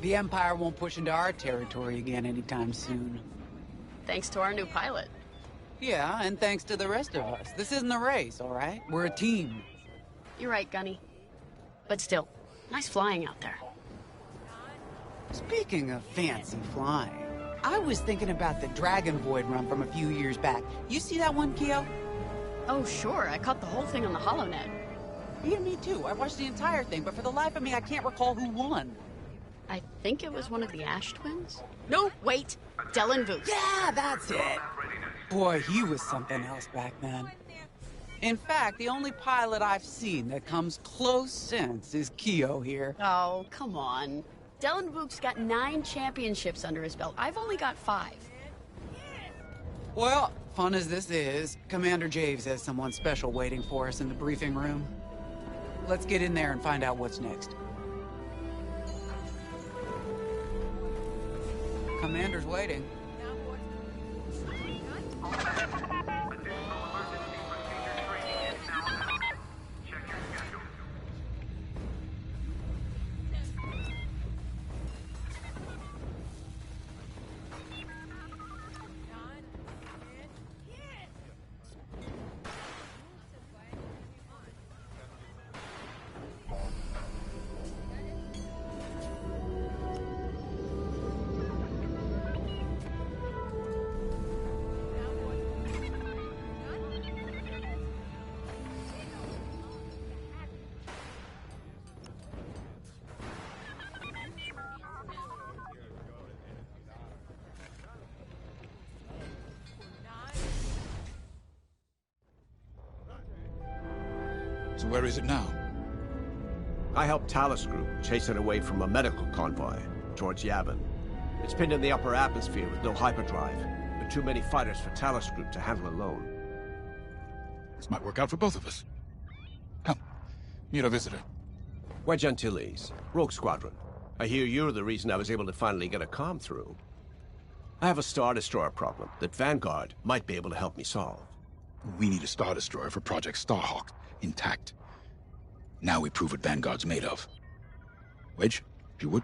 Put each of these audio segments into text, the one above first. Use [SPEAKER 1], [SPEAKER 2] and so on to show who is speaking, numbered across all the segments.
[SPEAKER 1] The Empire won't push into our territory again anytime soon.
[SPEAKER 2] Thanks to our new pilot.
[SPEAKER 1] Yeah, and thanks to the rest of us. This isn't a race, all right? We're a team.
[SPEAKER 2] You're right, Gunny. But still, nice flying out there.
[SPEAKER 1] Speaking of fancy flying, I was thinking about the Dragon Void run from a few years back. You see that one, Keo?
[SPEAKER 2] Oh, sure. I caught the whole thing on the HoloNet.
[SPEAKER 1] Yeah, me too. I watched the entire thing, but for the life of me, I can't recall who won.
[SPEAKER 2] I think it was one of the Ash twins? No, wait. Dylan Vooch.
[SPEAKER 1] Yeah, that's it. Boy, he was something else back then. In fact, the only pilot I've seen that comes close since is Keo here.
[SPEAKER 2] Oh, come on. Dylan Vooch's got 9 championships under his belt. I've only got 5.
[SPEAKER 1] Well, fun as this is, Commander Javes has someone special waiting for us in the briefing room. Let's get in there and find out what's next. Commander's waiting.
[SPEAKER 3] So where is it now?
[SPEAKER 4] I helped Talus Group chase it away from a medical convoy towards Yavin. It's pinned in the upper atmosphere with no hyperdrive, but too many fighters for Talus Group to handle alone.
[SPEAKER 3] This might work out for both of us. Come, meet our visitor.
[SPEAKER 4] Wedge Antilles, Rogue Squadron. I hear you're the reason I was able to finally get a comm through. I have a Star Destroyer problem that Vanguard might be able to help me solve.
[SPEAKER 3] We need a Star Destroyer for Project Starhawk, intact. Now we prove what Vanguard's made of. Wedge, if you would.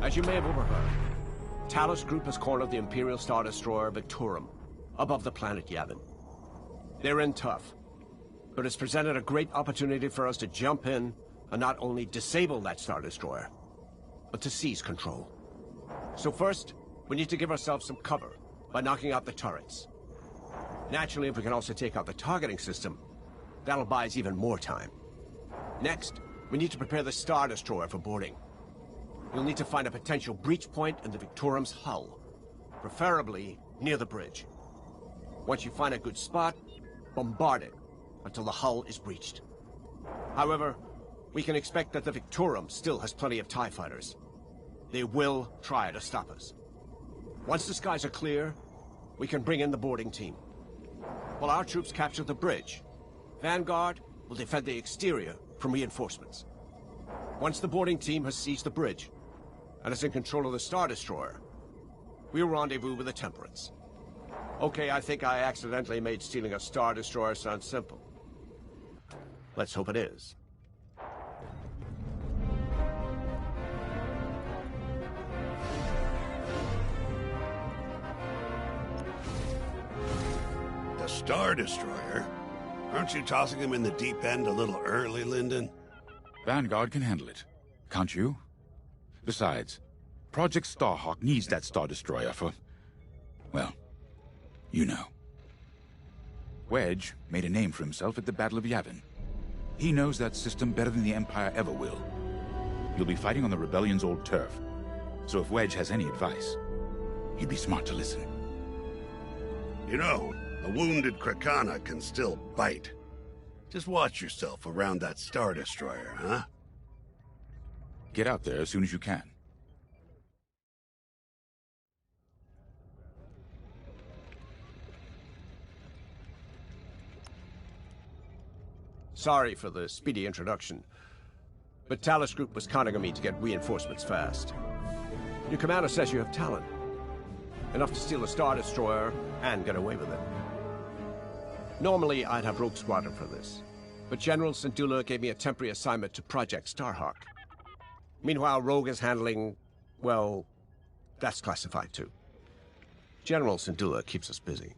[SPEAKER 4] As you may have overheard, Talus Group has cornered the Imperial Star Destroyer Victorum, above the planet Yavin. They're in tough, but it's presented a great opportunity for us to jump in and not only disable that Star Destroyer, but to seize control. So first, we need to give ourselves some cover by knocking out the turrets. Naturally, if we can also take out the targeting system, that'll buy us even more time. Next, we need to prepare the Star Destroyer for boarding. You'll need to find a potential breach point in the Victorum's hull, preferably near the bridge. Once you find a good spot, bombard it until the hull is breached. However, we can expect that the Victorum still has plenty of TIE fighters. They will try to stop us. Once the skies are clear, we can bring in the boarding team. While our troops capture the bridge, Vanguard will defend the exterior from reinforcements. Once the boarding team has seized the bridge and is in control of the Star Destroyer, we'll rendezvous with the Temperance. Okay, I think I accidentally made stealing a Star Destroyer sound simple. Let's hope it is.
[SPEAKER 5] The Star Destroyer? Aren't you tossing him in the deep end a little early, Lyndon?
[SPEAKER 3] Vanguard can handle it. Can't you? Besides, Project Starhawk needs that Star Destroyer for... well, you know. Wedge made a name for himself at the Battle of Yavin. He knows that system better than the Empire ever will. You'll be fighting on the Rebellion's old turf, so if Wedge has any advice, he'd be smart to listen.
[SPEAKER 5] You know, a wounded Krakana can still bite. Just watch yourself around that Star Destroyer, huh?
[SPEAKER 3] Get out there as soon as you can.
[SPEAKER 4] Sorry for the speedy introduction, but Talus Group was counting on me to get reinforcements fast. Your commander says you have talent. Enough to steal a Star Destroyer and get away with it. Normally, I'd have Rogue Squadron for this, but General Syndulla gave me a temporary assignment to Project Starhawk. Meanwhile, Rogue is handling, well, that's classified too. General Syndulla keeps us busy.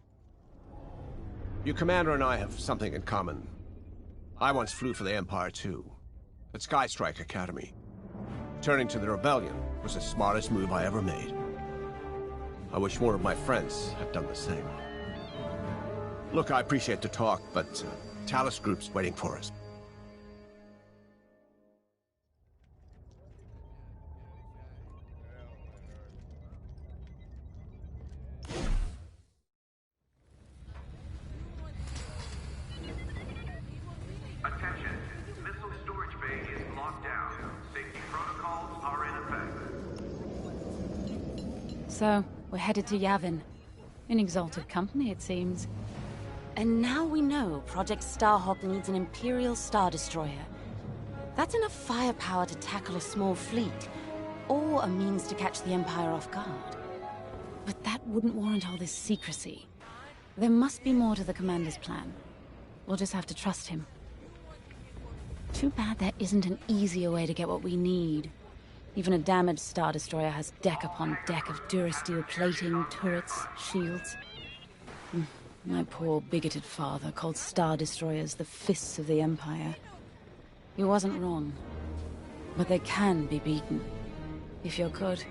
[SPEAKER 4] Your commander and I have something in common. I once flew for the Empire too, at Skystrike Academy. Turning to the Rebellion was the smartest move I ever made. I wish more of my friends had done the same. Look, I appreciate the talk, but Talos Group's waiting for us.
[SPEAKER 6] Attention, missile storage bay is locked down. Safety protocols are in effect.
[SPEAKER 7] So, we're headed to Yavin. In exalted company, it seems.
[SPEAKER 8] And now we know Project Starhawk needs an Imperial Star Destroyer. That's enough firepower to tackle a small fleet, or a means to catch the Empire off guard.
[SPEAKER 7] But that wouldn't warrant all this secrecy. There must be more to the Commander's plan. We'll just have to trust him. Too bad there isn't an easier way to get what we need. Even a damaged Star Destroyer has deck upon deck of durasteel plating, turrets, shields. My poor bigoted father called Star Destroyers the fists of the Empire. He wasn't wrong. But they can be beaten. If you're good,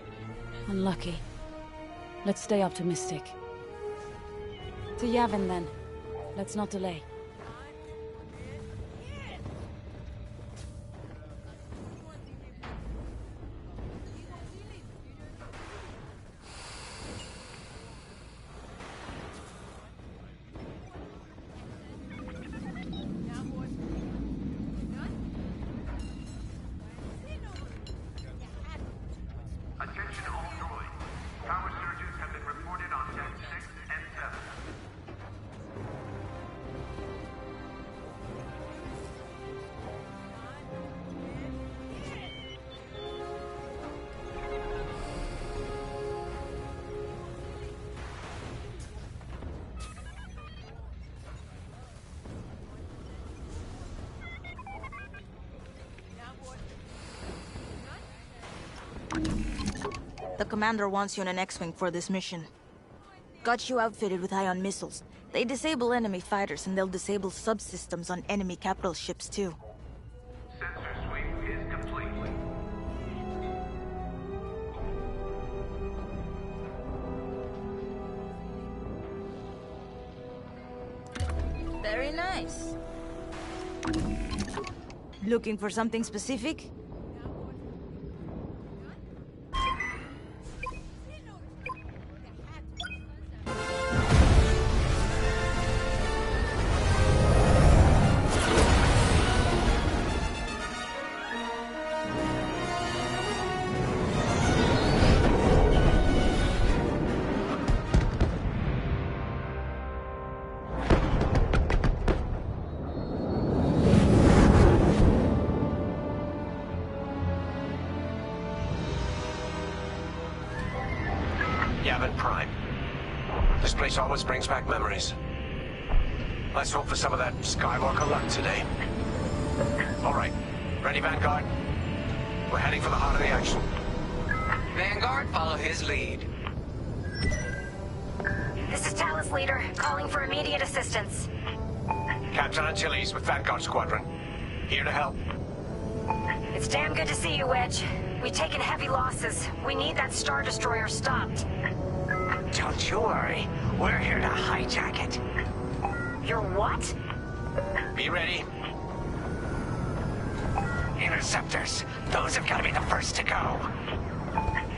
[SPEAKER 7] and lucky. Let's stay optimistic. To Yavin then. Let's not delay.
[SPEAKER 6] Attention all droids. Power surges have been reported on deck 6 and 7.
[SPEAKER 9] The commander wants you in an X-Wing for this mission. Got you outfitted with ion missiles. They disable enemy fighters and they'll disable subsystems on enemy capital ships too.
[SPEAKER 6] Sensor sweep is complete.
[SPEAKER 9] Very nice. Looking for something specific?
[SPEAKER 4] Yavin Prime. This place always brings back memories. Let's hope for some of that Skywalker luck today. All right. Ready, Vanguard? We're heading for the heart of the action.
[SPEAKER 1] Vanguard, follow his lead.
[SPEAKER 10] This is Talos Leader, calling for immediate assistance.
[SPEAKER 4] Captain Antilles with Vanguard Squadron. Here to help.
[SPEAKER 10] It's damn good to see you, Wedge. We've taken heavy losses. We need that Star Destroyer stopped.
[SPEAKER 11] Don't you worry. We're here to hijack it.
[SPEAKER 10] You're what?
[SPEAKER 4] Be ready.
[SPEAKER 11] Interceptors. Those have got to be the first to go.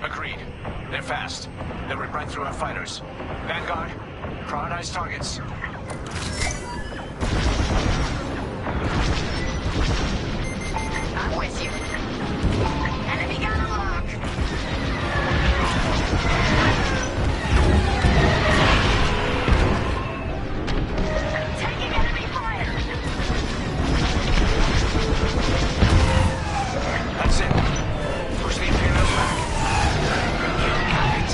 [SPEAKER 4] Agreed. They're fast. They'll rip right through our fighters. Vanguard, prioritize targets.
[SPEAKER 10] I'm with you. Enemy gun on lock. Taking enemy fire.
[SPEAKER 4] That's it. Push the Imperials back.
[SPEAKER 11] You got it.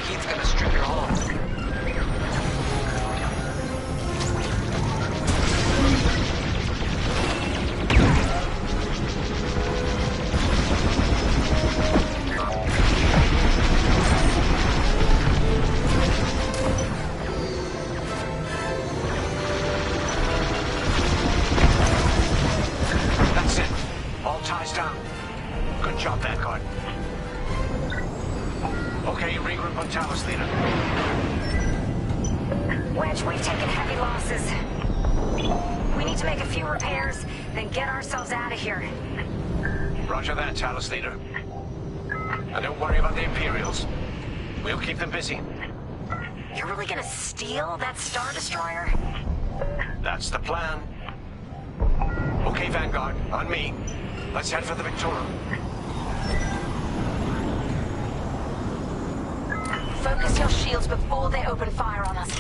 [SPEAKER 11] heat's gonna strip your hull.
[SPEAKER 4] That's it. All ties down. Good job, Vanguard. Okay, regroup on Talos, leader.
[SPEAKER 10] Wedge, we've taken heavy losses. We need to make a few repairs, then get ourselves out of here.
[SPEAKER 4] Roger that, Talos, leader. And don't worry about the Imperials. We'll keep them busy.
[SPEAKER 10] You're really gonna steal that Star Destroyer?
[SPEAKER 4] That's the plan. Okay, Vanguard, on me. Let's head for the Victorum.
[SPEAKER 10] Focus your shields before they open fire on us.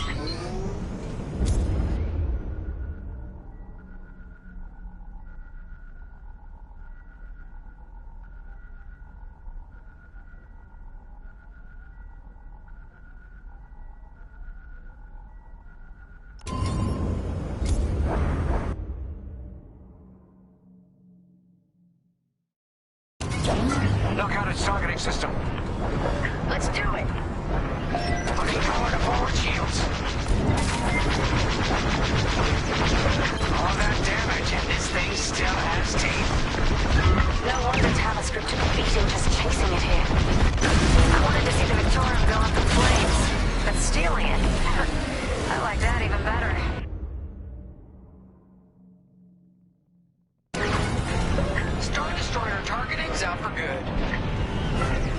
[SPEAKER 4] Look out its targeting system.
[SPEAKER 10] Let's do it.
[SPEAKER 11] Looking toward the forward shields. All that damage and this thing still has teeth.
[SPEAKER 10] No wonder Talos Group took a beating just chasing it here. I wanted to see the Victoria go up in flames, but stealing it, I like that even better.
[SPEAKER 11] Star Destroyer targeting's out for good.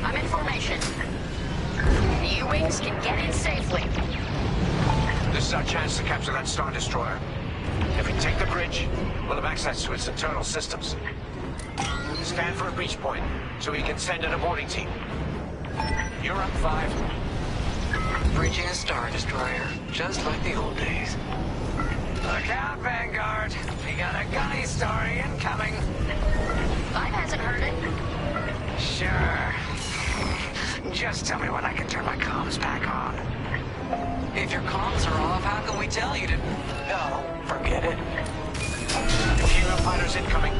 [SPEAKER 2] I'm in formation. The U-Wings can get in safely.
[SPEAKER 4] This is our chance to capture that Star Destroyer. If we take the bridge, we'll have access to its internal systems. Scan for a breach point, so we can send in a boarding team. You're up, 5.
[SPEAKER 11] Breaching a Star Destroyer, just like the old days. Look out, Vanguard. We got a gunny story incoming.
[SPEAKER 2] Five hasn't heard it.
[SPEAKER 11] Sure. Just tell me when I can turn my comms back on. If your comms are off, how can we tell you to... Oh, forget it.
[SPEAKER 4] Imperial fighters incoming.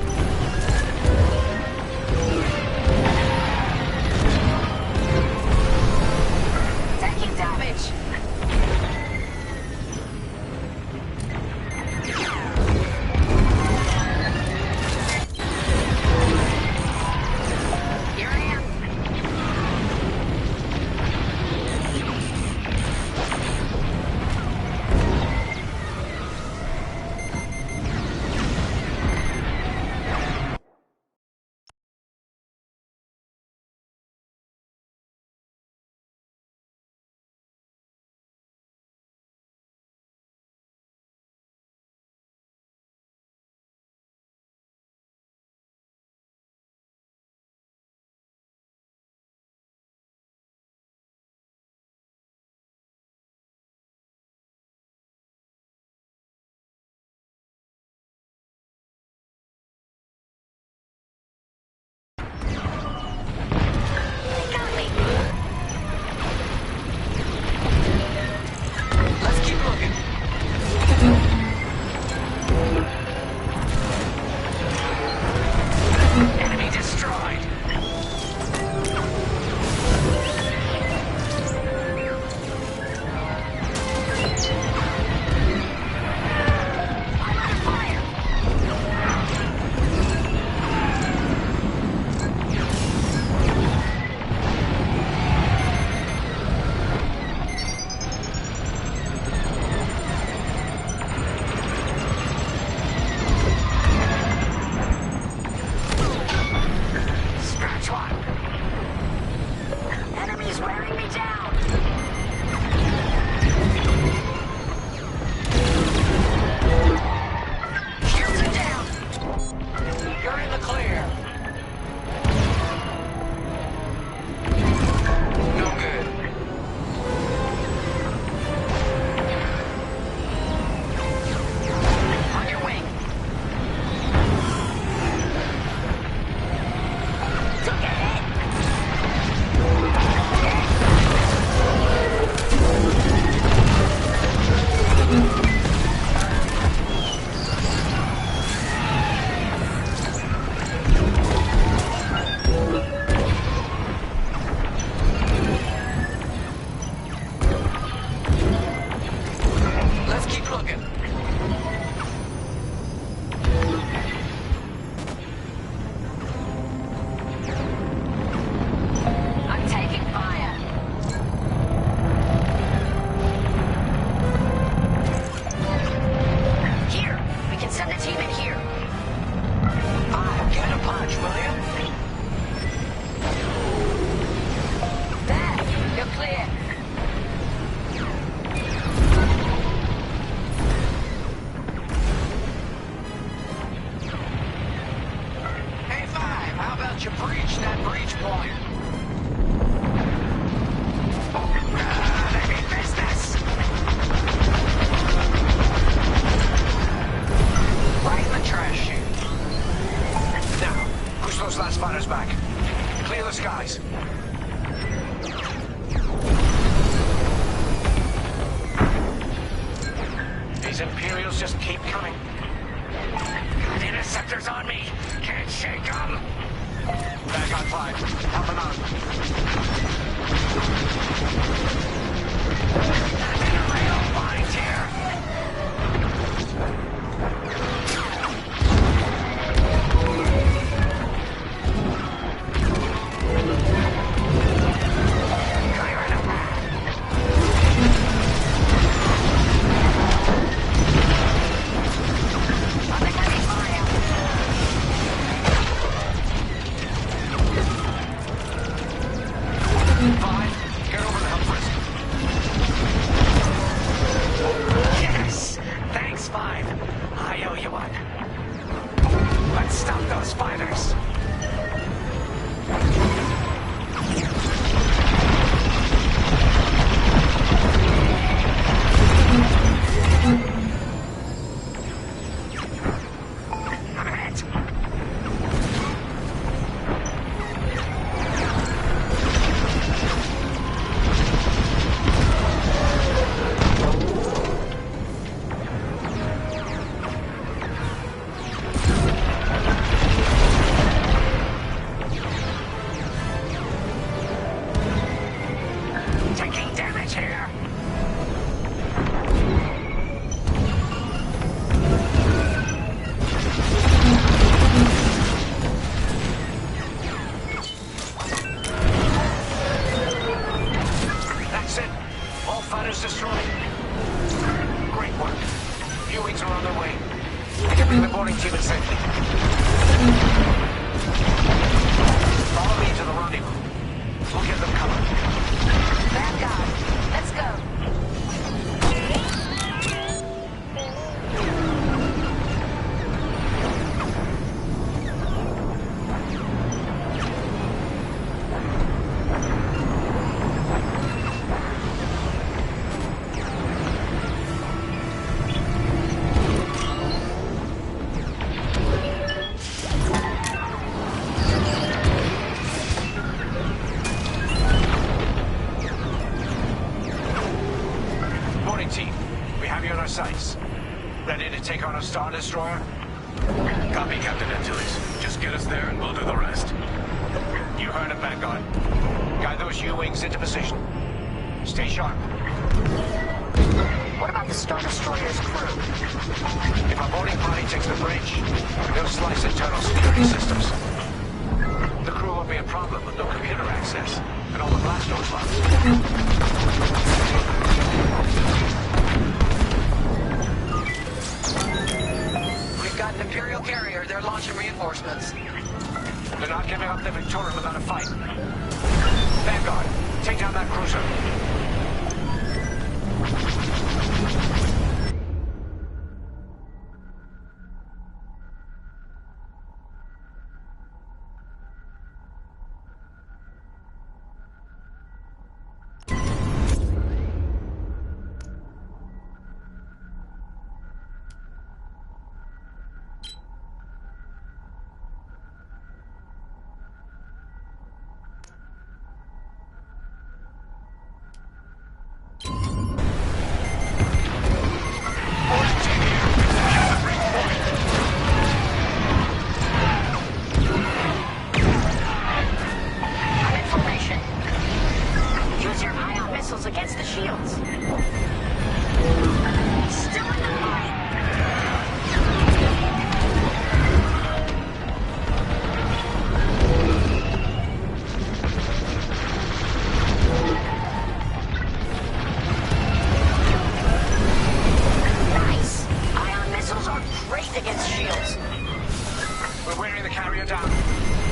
[SPEAKER 11] That's it. All fighters destroyed. Great work. U-wings are on their way. I can bring the boarding team in safely. Follow me to the rendezvous. We'll give them cover.
[SPEAKER 10] Vanguard, let's go.
[SPEAKER 11] Ready to take on a Star Destroyer?
[SPEAKER 6] Copy, Captain Antilles. Just get us there and we'll do the rest.
[SPEAKER 11] You heard it, Vanguard. Guide those U-wings into position. Stay sharp.
[SPEAKER 10] What about the Star Destroyer's crew?
[SPEAKER 11] If our boarding party takes the bridge, they'll slice internal security systems. The crew won't be a problem with no computer access, and all the blast doors locked.
[SPEAKER 10] Got an Imperial carrier. They're launching reinforcements.
[SPEAKER 11] They're not giving up the Victoria without a fight. Vanguard, take down that cruiser.
[SPEAKER 10] Against the shields. Still in the fight. Nice. Ion missiles are great against shields.
[SPEAKER 11] We're wearing the carrier down.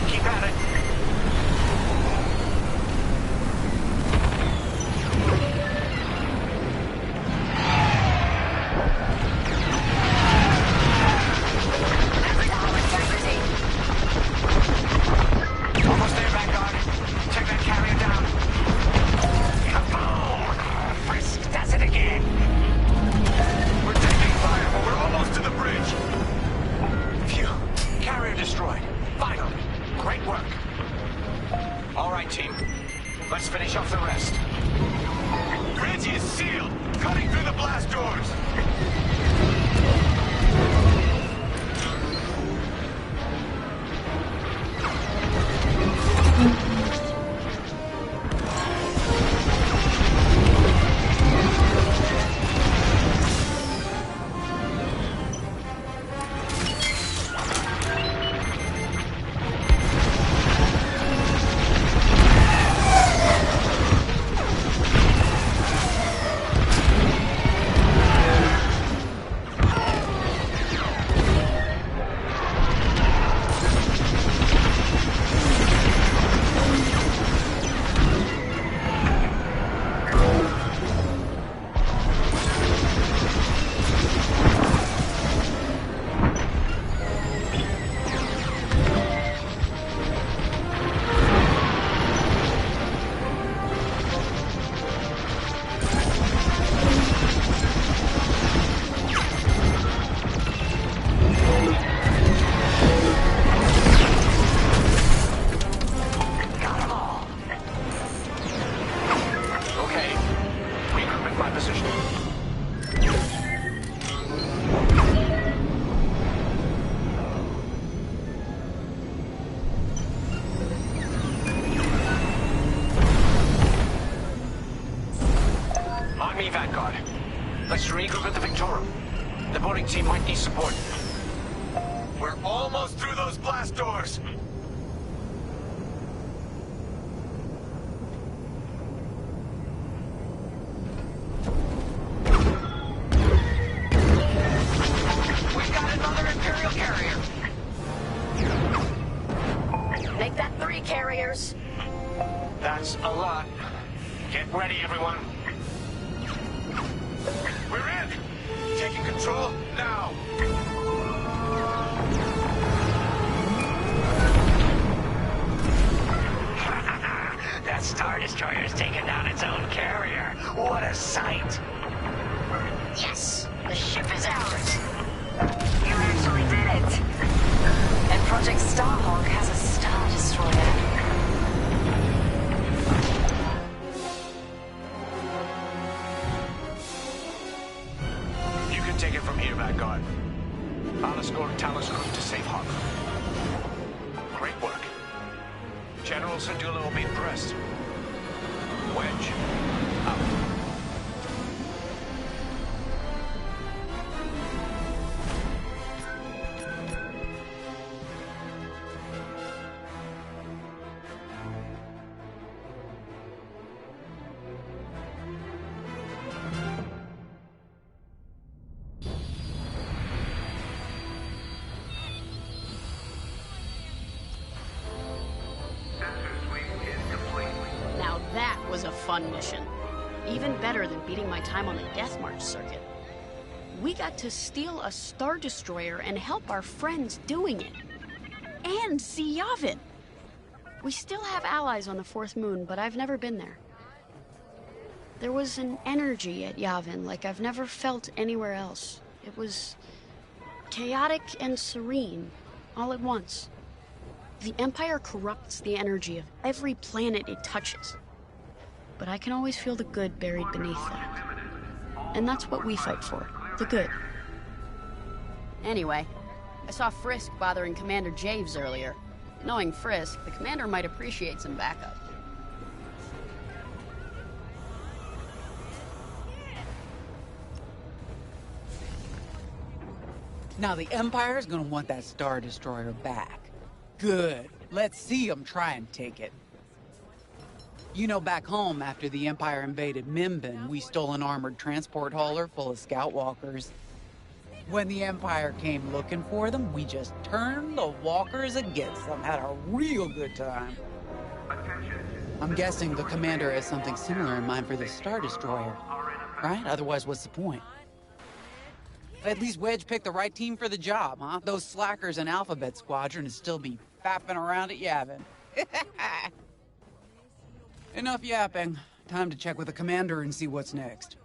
[SPEAKER 11] Keep at it. Let's finish off the rest.
[SPEAKER 6] Bridge is sealed! Cutting through the blast doors!
[SPEAKER 11] Vanguard. Let's regroup at the Victorum. The boarding team might need support.
[SPEAKER 6] We're almost through those blast doors!
[SPEAKER 11] Ready, everyone? We're in! Taking control now! That Star Destroyer's taken down its own carrier. What a sight!
[SPEAKER 10] Yes! The ship is ours! You actually did it!
[SPEAKER 8] And Project Starhawk has a Star Destroyer.
[SPEAKER 4] You can take it from here, Vanguard. I'll escort Talos Group to safe harbor. Great work. General Syndulla will be impressed. Wedge, out.
[SPEAKER 2] Now that was a fun mission. Even better than beating my time on the Death March circuit. We got to steal a Star Destroyer and help our friends doing it. And see Yavin. We still have allies on the Fourth Moon, but I've never been there. There was an energy at Yavin like I've never felt anywhere else. It was chaotic and serene, all at once. The Empire corrupts the energy of every planet it touches. But I can always feel the good buried beneath that. And that's what we fight for, the good. Anyway, I saw Frisk bothering Commander Javes earlier. Knowing Frisk, the commander might appreciate some backup.
[SPEAKER 1] Now the Empire's gonna want that Star Destroyer back. Good. Let's see them try and take it. You know, back home, after the Empire invaded Mimbin, we stole an armored transport hauler full of scout walkers. When the Empire came looking for them, we just turned the walkers against them. Had a real good time. I'm guessing the commander has something similar in mind for the Star Destroyer, right? Otherwise, what's the point? At least Wedge picked the right team for the job, huh? Those slackers in Alphabet Squadron would still be fapping around at Yavin. Enough yapping. Time to check with the commander and see what's next.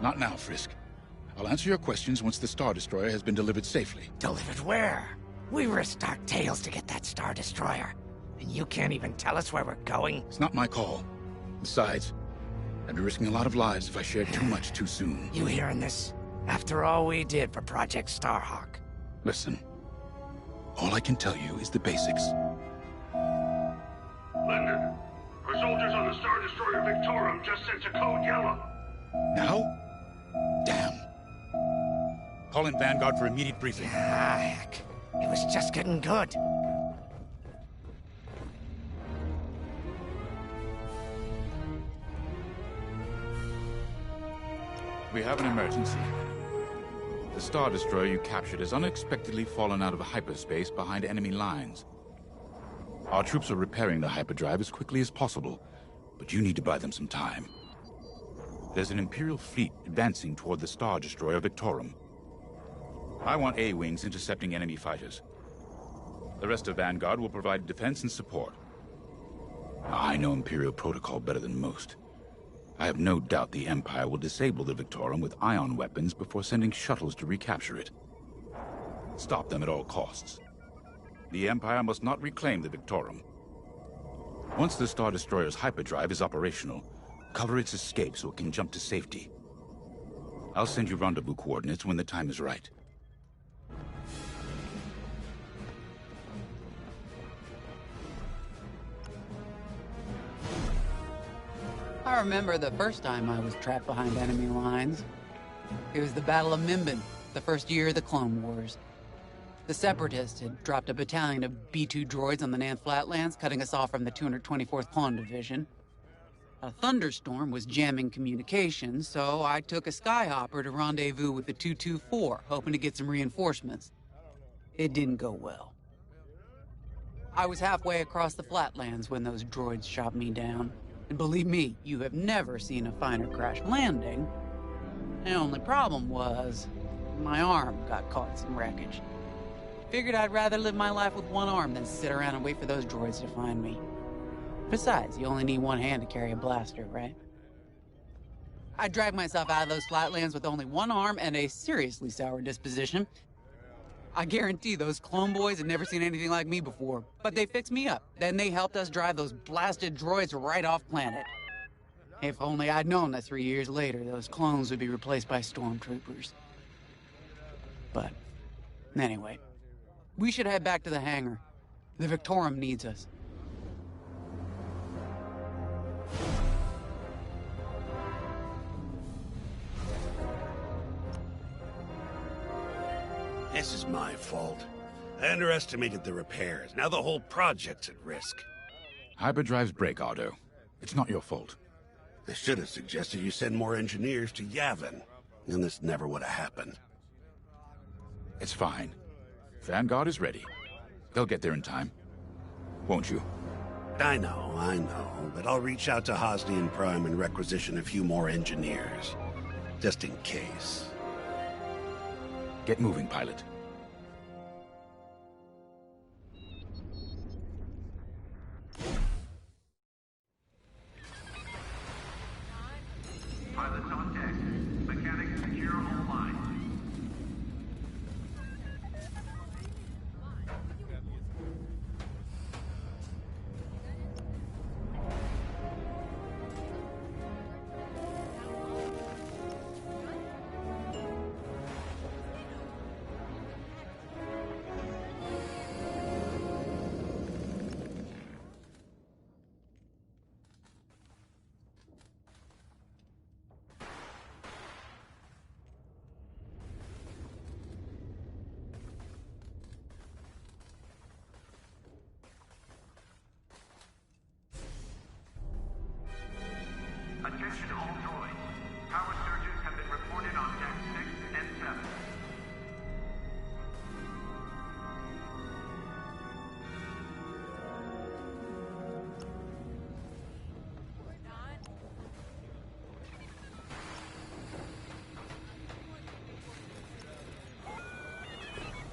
[SPEAKER 3] Not now, Frisk. I'll answer your questions once the Star Destroyer has been delivered safely.
[SPEAKER 11] Delivered where? We risked our tails to get that Star Destroyer. And you can't even tell us where we're going?
[SPEAKER 3] It's not my call. Besides, I'd be risking a lot of lives if I shared too much too soon.
[SPEAKER 11] You hearing this? After all we did for Project Starhawk.
[SPEAKER 3] Listen. All I can tell you is the basics.
[SPEAKER 5] Linden, our soldiers on the Star Destroyer Victorum just sent a code yellow.
[SPEAKER 3] Now? Damn. Call in Vanguard for immediate briefing.
[SPEAKER 11] Ah, heck. It was just getting good.
[SPEAKER 3] We have an emergency. The Star Destroyer you captured has unexpectedly fallen out of hyperspace behind enemy lines. Our troops are repairing the hyperdrive as quickly as possible, but you need to buy them some time. There's an Imperial fleet advancing toward the Star Destroyer Victorum. I want A-wings intercepting enemy fighters. The rest of Vanguard will provide defense and support. I know Imperial protocol better than most. I have no doubt the Empire will disable the Victorum with ion weapons before sending shuttles to recapture it. Stop them at all costs. The Empire must not reclaim the Victorum. Once the Star Destroyer's hyperdrive is operational, cover its escape so it can jump to safety. I'll send you rendezvous coordinates when the time is right.
[SPEAKER 1] I remember the first time I was trapped behind enemy lines. It was the Battle of Mimbin, the first year of the Clone Wars. The Separatists had dropped a battalion of B-2 droids on the Nan Flatlands, cutting us off from the 224th Clone Division. A thunderstorm was jamming communications, so I took a skyhopper to rendezvous with the 224, hoping to get some reinforcements. It didn't go well. I was halfway across the Flatlands when those droids shot me down. And believe me, you have never seen a finer crash landing. The only problem was, my arm got caught in some wreckage. Figured I'd rather live my life with one arm than sit around and wait for those droids to find me. Besides, you only need one hand to carry a blaster, right? I dragged myself out of those Flatlands with only one arm and a seriously sour disposition. I guarantee those clone boys had never seen anything like me before, but they fixed me up. Then they helped us drive those blasted droids right off planet. If only I'd known that 3 years later, those clones would be replaced by stormtroopers. But, anyway, we should head back to the hangar. The Victorum needs us.
[SPEAKER 5] This is my fault. I underestimated the repairs. Now the whole project's at risk.
[SPEAKER 3] Hyperdrives break, Otto. It's not your fault.
[SPEAKER 5] I should have suggested you send more engineers to Yavin. And this never would have happened.
[SPEAKER 3] It's fine. Vanguard is ready. They'll get there in time. Won't you?
[SPEAKER 5] I know. But I'll reach out to Hosnian Prime and requisition a few more engineers. Just in case.
[SPEAKER 3] Get moving, pilot.
[SPEAKER 6] Pilots on deck. Mechanics secure all lines. Attention all droids. Power surges have been reported on deck 6 and 7.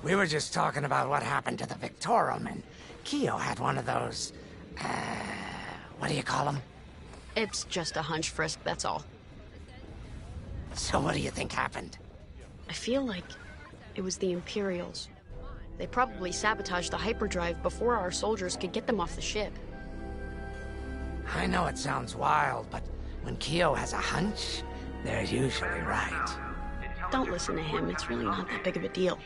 [SPEAKER 11] We were just talking about what happened to the Victorum, and Keo had one of those, what do you call them?
[SPEAKER 2] It's just a hunch, Frisk, that's all.
[SPEAKER 11] So what do you think happened?
[SPEAKER 2] I feel like it was the Imperials. They probably sabotaged the hyperdrive before our soldiers could get them off the ship.
[SPEAKER 11] I know it sounds wild, but when Keo has a hunch, they're usually right.
[SPEAKER 2] Don't listen to him, it's really not that big of a deal.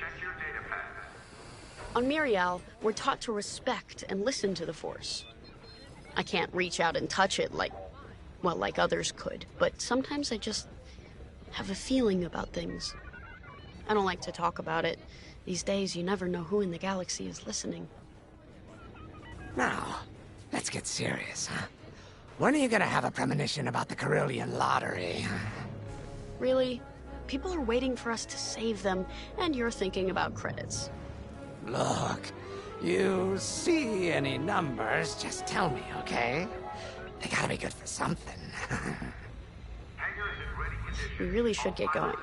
[SPEAKER 2] On Mirial, we're taught to respect and listen to the Force. I can't reach out and touch it like others could, but sometimes I just have a feeling about things. I don't like to talk about it. These days, you never know who in the galaxy is listening.
[SPEAKER 11] Now, let's get serious, huh? When are you gonna have a premonition about the Carillion lottery?
[SPEAKER 2] Really? People are waiting for us to save them, and you're thinking about credits.
[SPEAKER 11] Look, you see any numbers, just tell me, okay? They gotta be good for something.
[SPEAKER 2] We really should get going.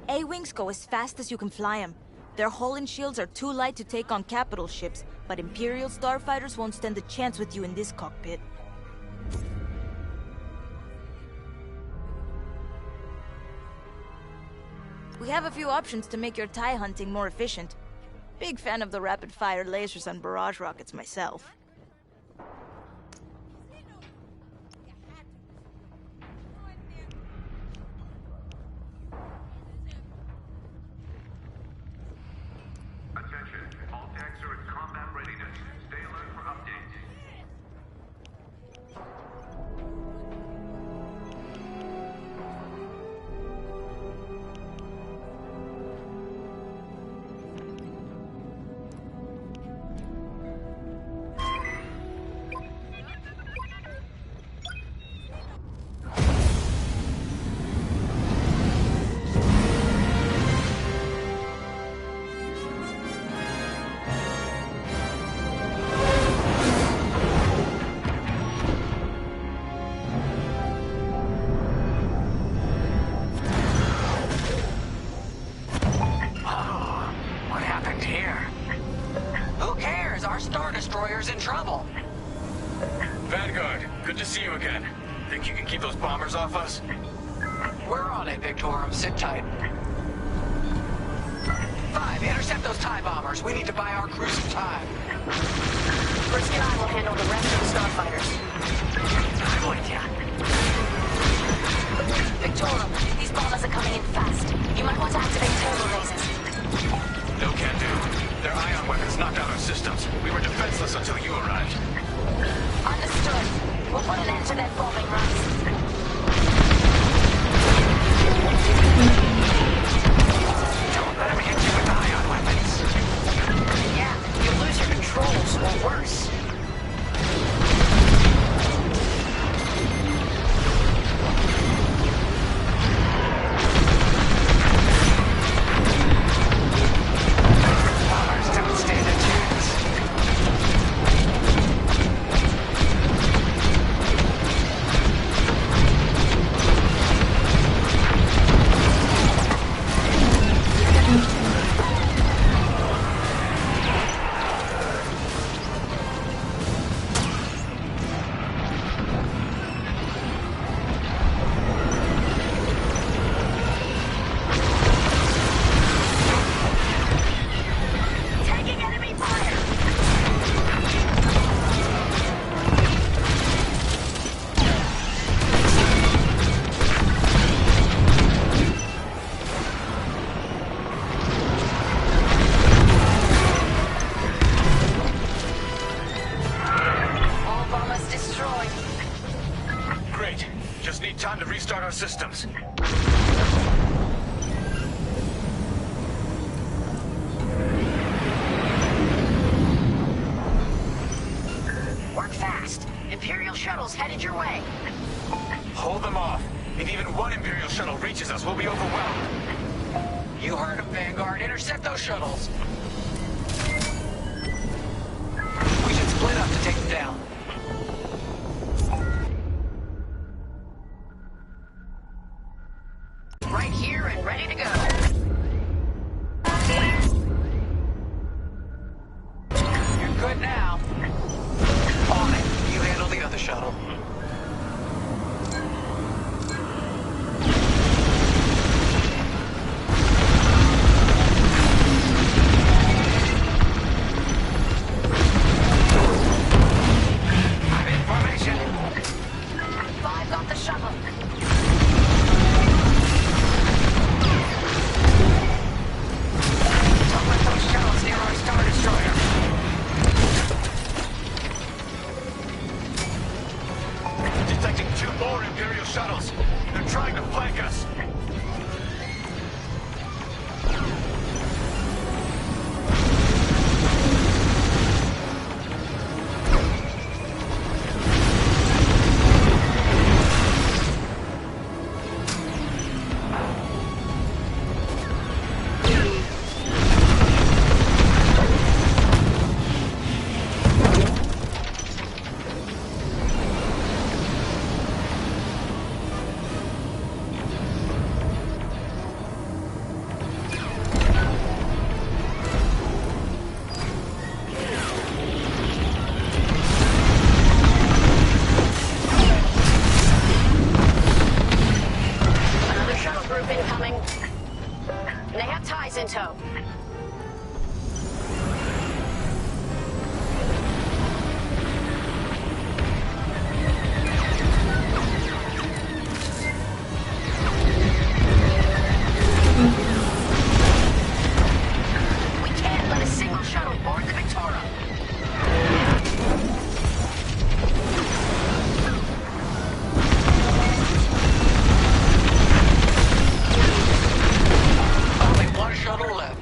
[SPEAKER 9] A-Wings go as fast as you can fly them. Their hull and shields are too light to take on capital ships, but Imperial starfighters won't stand a chance with you in this cockpit. We have a few options to make your TIE hunting more efficient. Big fan of the rapid-fire lasers and barrage rockets myself.
[SPEAKER 6] Attention, all decks are at combat readiness. Stay alert for updates.
[SPEAKER 11] off us?
[SPEAKER 12] We're on it, Victorum. Sit tight. 5, intercept those TIE bombers. We need to buy our crew some time.
[SPEAKER 10] Brisket and I will handle the rest of the starfighters.
[SPEAKER 12] I'm with ya.
[SPEAKER 10] Victorum, these bombers are coming in fast. You might want to activate turbo lasers.
[SPEAKER 11] No can do. Their ion weapons knocked out our systems. We were defenseless until you arrived.
[SPEAKER 10] Understood. We'll put an end to their bombing runs.
[SPEAKER 11] Don't let him hit you with ion weapons.
[SPEAKER 10] Yeah, you'll lose your controls, or worse.
[SPEAKER 11] Bombers don't stand a chance.
[SPEAKER 10] Taking enemy fire! All bombers destroyed.
[SPEAKER 11] Great. Just need time to restart our systems.
[SPEAKER 10] Work fast. Imperial shuttles headed your way.
[SPEAKER 11] Hold them off. If even one Imperial shuttle reaches us, we'll be overwhelmed.
[SPEAKER 12] You heard him, Vanguard. Intercept those shuttles. We should split up to take them down.
[SPEAKER 10] Right here and ready to go.
[SPEAKER 12] You're good now. On it. You handle the other shuttle.
[SPEAKER 11] I'm in formation.
[SPEAKER 10] 5 got the shuttle.
[SPEAKER 11] Don't let those shuttles near our Star Destroyer. Detecting 2 more Imperial shuttles. They're trying to flank us.
[SPEAKER 10] Another shuttle group incoming. They have ties in tow. We can't let a single shuttle board the Victoria.
[SPEAKER 12] Only one shuttle left.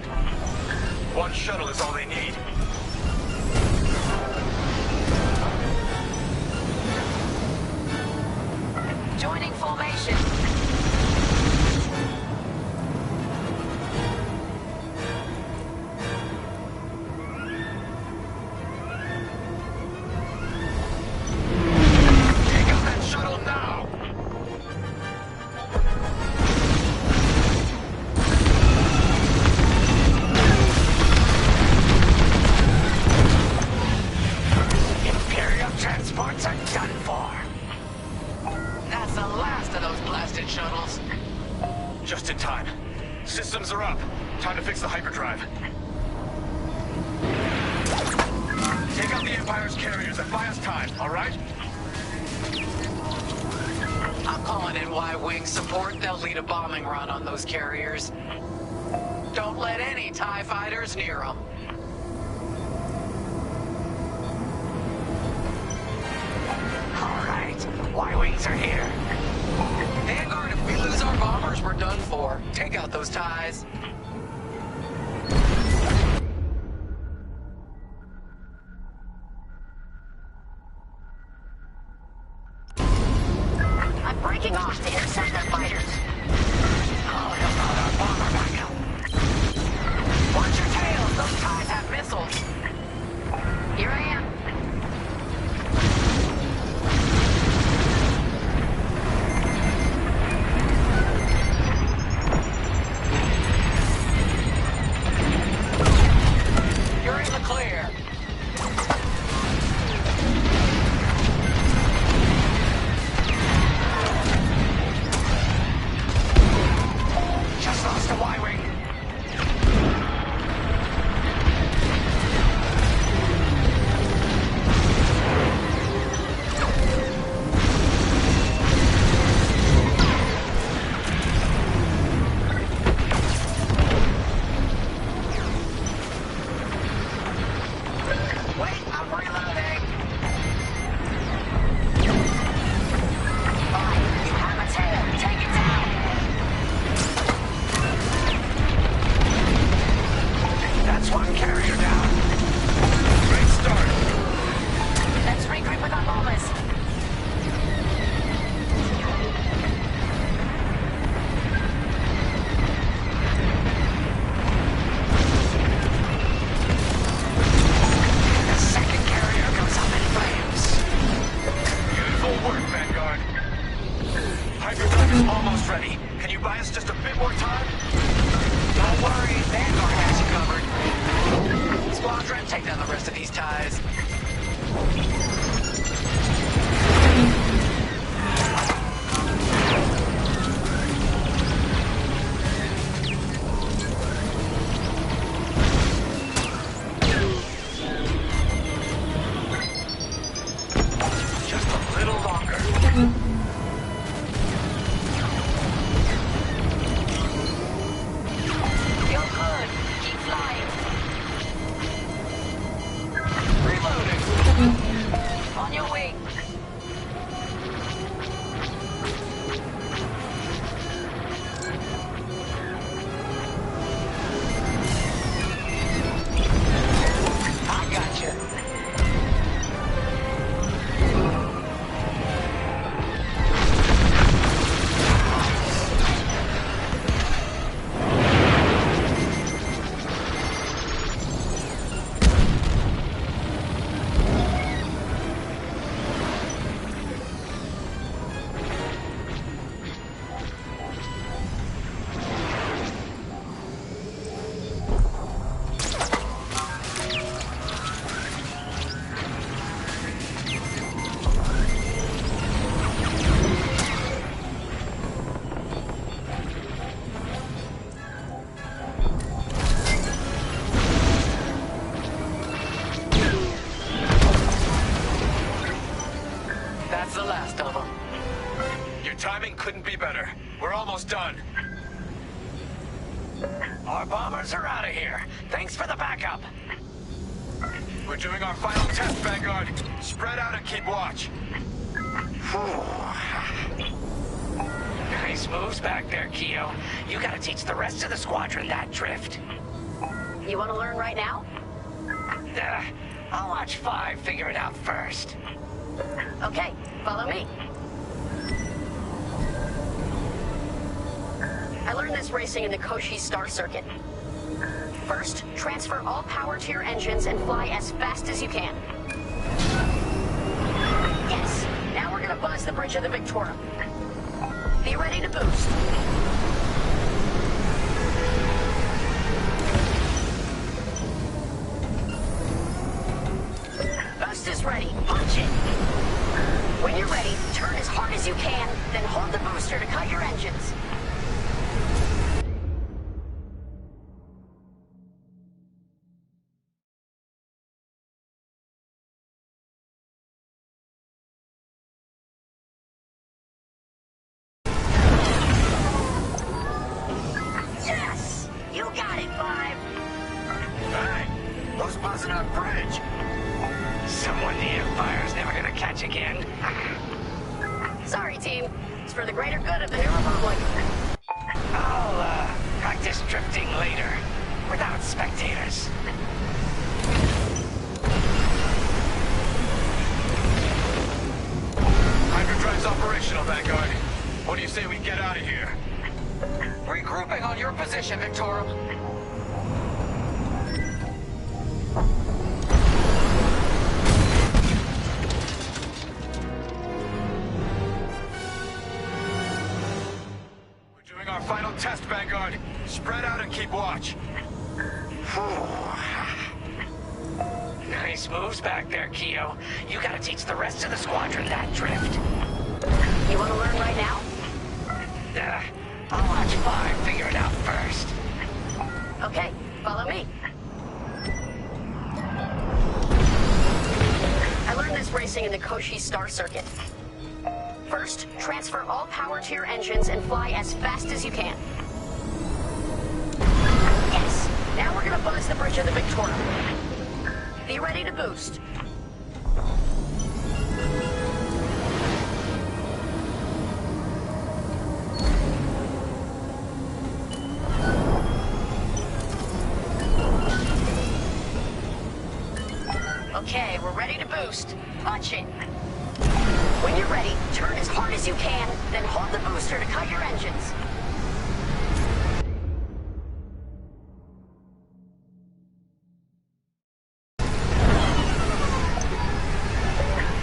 [SPEAKER 12] transit shuttles.
[SPEAKER 11] Just in time. Systems are up. Time to fix the hyperdrive. Take out the Empire's carriers and buy us time, all right?
[SPEAKER 12] I'm calling in Y-Wing support. They'll lead a bombing run on those carriers. Don't let any TIE fighters near them.
[SPEAKER 11] All right. Y-Wings are here.
[SPEAKER 12] Vanguard, if we lose our bombers, we're done for. Take out those TIEs.
[SPEAKER 10] I'm breaking off to intercept their fighters.
[SPEAKER 11] Oh, he'll not our bomber backup.
[SPEAKER 12] Watch your tails. Those TIEs have missiles.
[SPEAKER 10] Here I am.
[SPEAKER 12] You're in the clear.
[SPEAKER 11] Just lost a Y-Wing.
[SPEAKER 12] Wait, I'm reloading.
[SPEAKER 10] Fine. You have a tail. Take it down.
[SPEAKER 11] That's one carrier down. Great start.
[SPEAKER 10] Let's regroup with our bombers.
[SPEAKER 11] The second carrier goes up in flames. Beautiful work, Vanguard. Hyperdrive is almost ready. Can you buy us just a bit more time?
[SPEAKER 12] Don't worry, Vanguard has you covered. Squadron, take down the rest of these TIEs.
[SPEAKER 11] Just a little longer.
[SPEAKER 10] You're good. Keep flying.
[SPEAKER 12] Reloading.
[SPEAKER 10] On your way.
[SPEAKER 12] I got you. That's the last of them.
[SPEAKER 11] Your timing couldn't be better. We're almost done. Our bombers are out of here. Thanks for the backup. We're doing our final test, Vanguard. Spread out and keep watch. Nice moves back there, Keo. You gotta teach the rest of the squadron that drift.
[SPEAKER 10] You want to learn right now?
[SPEAKER 11] I'll watch 5 figure it out first.
[SPEAKER 10] Okay, follow me. I learned this racing in the Koshi Star Circuit. First, transfer all power to your engines and fly as fast as you can. Yes, now we're gonna buzz the bridge of the Victorum. Be ready to boost. Boost is ready. Punch it. When you're ready, turn as hard as you can, then hold the booster to cut your engine.
[SPEAKER 2] engines.
[SPEAKER 10] Yes! You got it, Five!
[SPEAKER 11] Hey! Who's buzzing our bridge? Someone the Empire's never gonna catch again.
[SPEAKER 2] Sorry, team. It's for the greater good of the New Republic.
[SPEAKER 11] I'll, practice drifting later, without spectators.
[SPEAKER 13] Hyperdrive's operational, Vanguard. What do you say we get out of here?
[SPEAKER 12] Regrouping on your position, Victorum.
[SPEAKER 13] We're doing our final test, Vanguard. Spread out and keep watch.
[SPEAKER 11] Nice moves back there, Keo. You gotta teach the rest of the squadron that drift.
[SPEAKER 2] You want to learn right now?
[SPEAKER 11] I'll watch Five figure it out first.
[SPEAKER 2] Okay, follow me. I learned this racing in the Koshi Star Circuit. First, transfer all power to your engines and fly as fast as you can. Yes! Now we're gonna buzz the bridge of the Victoria. Be ready to boost. Okay, we're ready to boost. Punch it. When you're ready, turn as hard as you can, then hold the booster to cut your engines.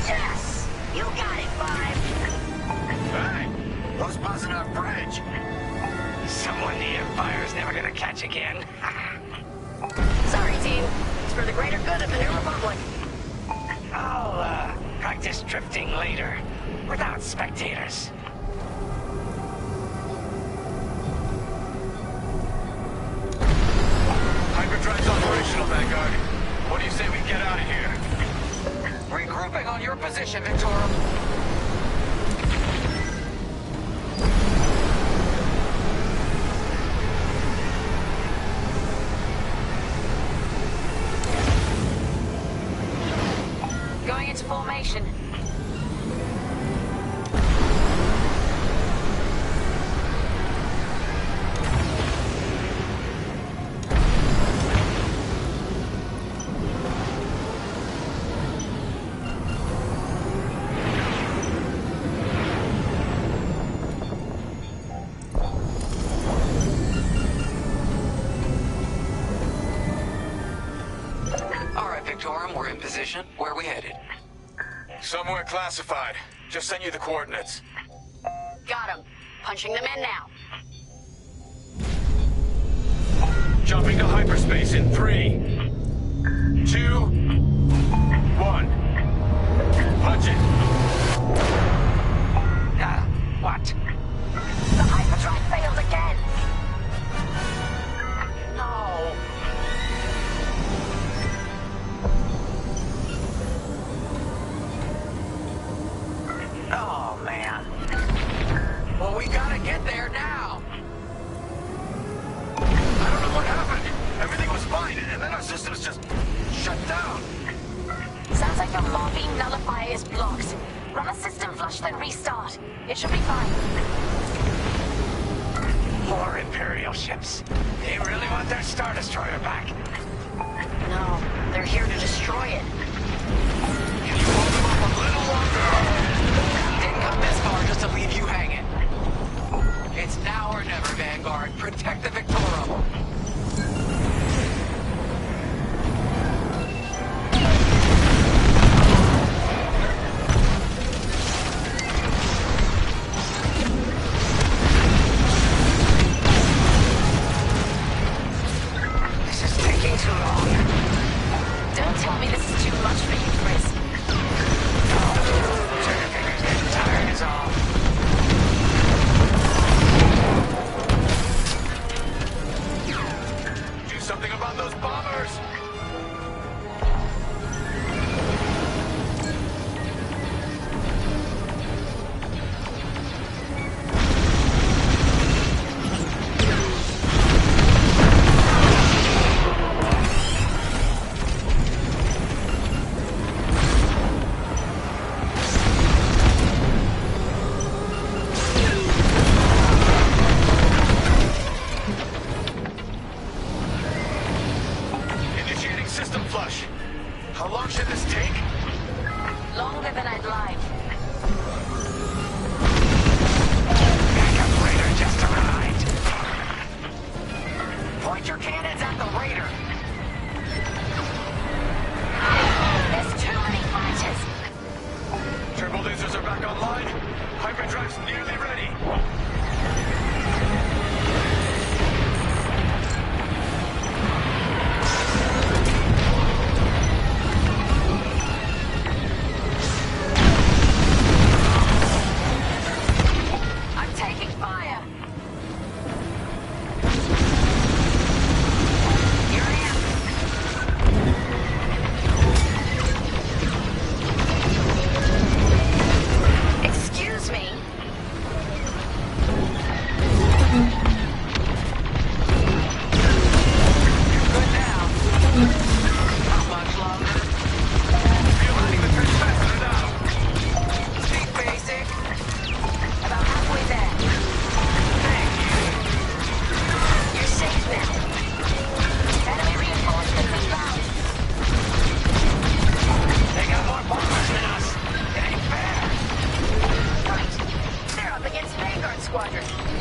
[SPEAKER 2] Yes! You got it, Five!
[SPEAKER 11] Hey! Who's buzzing our bridge? Someone the Empire's never gonna catch again.
[SPEAKER 2] Sorry, team. It's for the greater good of the New Republic.
[SPEAKER 11] I'll, practice drifting later, without spectators.
[SPEAKER 13] Hyperdrive's operational, Vanguard. What do you say we get out of here?
[SPEAKER 12] Regrouping on your position, Victorum.
[SPEAKER 10] Going into formation.
[SPEAKER 12] All right, Victorum, we're in position. Where are we headed?
[SPEAKER 13] Somewhere classified. Just send you the coordinates.
[SPEAKER 2] Got him. Punching them in now.
[SPEAKER 13] Jumping to hyperspace in 3, 2, 1. Punch it.
[SPEAKER 11] What?
[SPEAKER 10] The hyperdrive failed again.
[SPEAKER 2] No.
[SPEAKER 11] Oh, man.
[SPEAKER 12] Well, we gotta get there now.
[SPEAKER 13] I don't know what happened. Everything was fine, and then our systems just shut down.
[SPEAKER 10] Sounds like the morphine nullifier is blocked. Run a system flush, then restart. It should be fine.
[SPEAKER 11] More Imperial ships. They really want their Star Destroyer back.
[SPEAKER 2] No, they're here to destroy it.
[SPEAKER 12] Can you hold them up a little longer? Didn't come this far just to leave you hanging. It's now or never, Vanguard. Protect the Victorum.
[SPEAKER 11] This is taking too long.
[SPEAKER 10] Don't tell me this is too much for you, Chris.
[SPEAKER 11] Trigger finger's getting tired is all.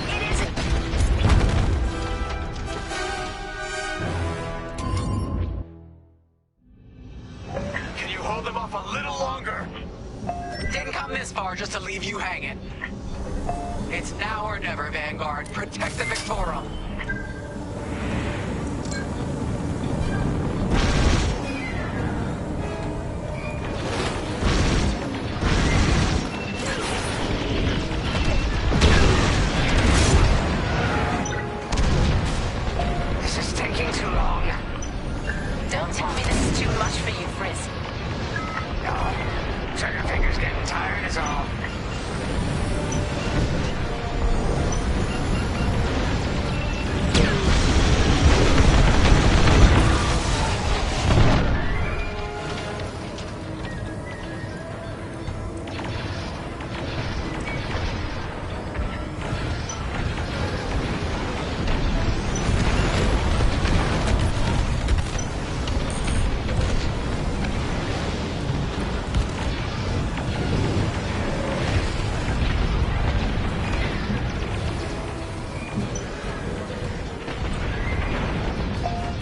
[SPEAKER 10] It isn't.
[SPEAKER 12] Can you hold them off a little longer?
[SPEAKER 11] Didn't come this far just to leave you hanging. It's now or never, Vanguard. Protect the Victorum.
[SPEAKER 10] This is taking too long. Don't tell me this is too much for you, Frisk.
[SPEAKER 11] No. Trigger finger's getting tired is all.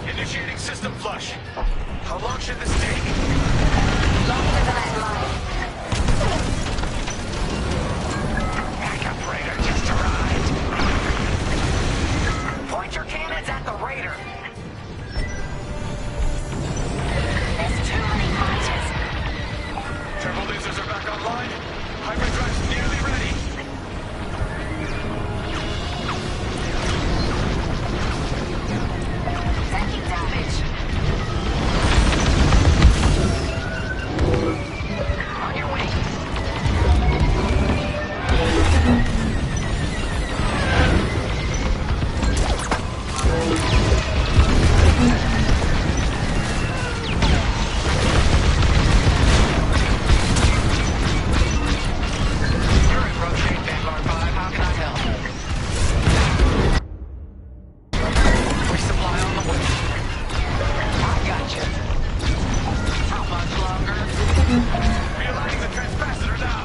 [SPEAKER 12] Initiating system flush. How long should this take?
[SPEAKER 10] Longer than I'd like.
[SPEAKER 11] Backup Raider just arrived. Point your cannons at the Raider.
[SPEAKER 10] There's too many punches.
[SPEAKER 12] Turbo lasers are back online. Hyperdrive's nearly ready.
[SPEAKER 10] Taking damage.
[SPEAKER 11] On your way. You're in road shape, Vanguard 5. How can I help? Resupply on the way. I gotcha. How much longer?
[SPEAKER 12] Realigning the transpacitor now.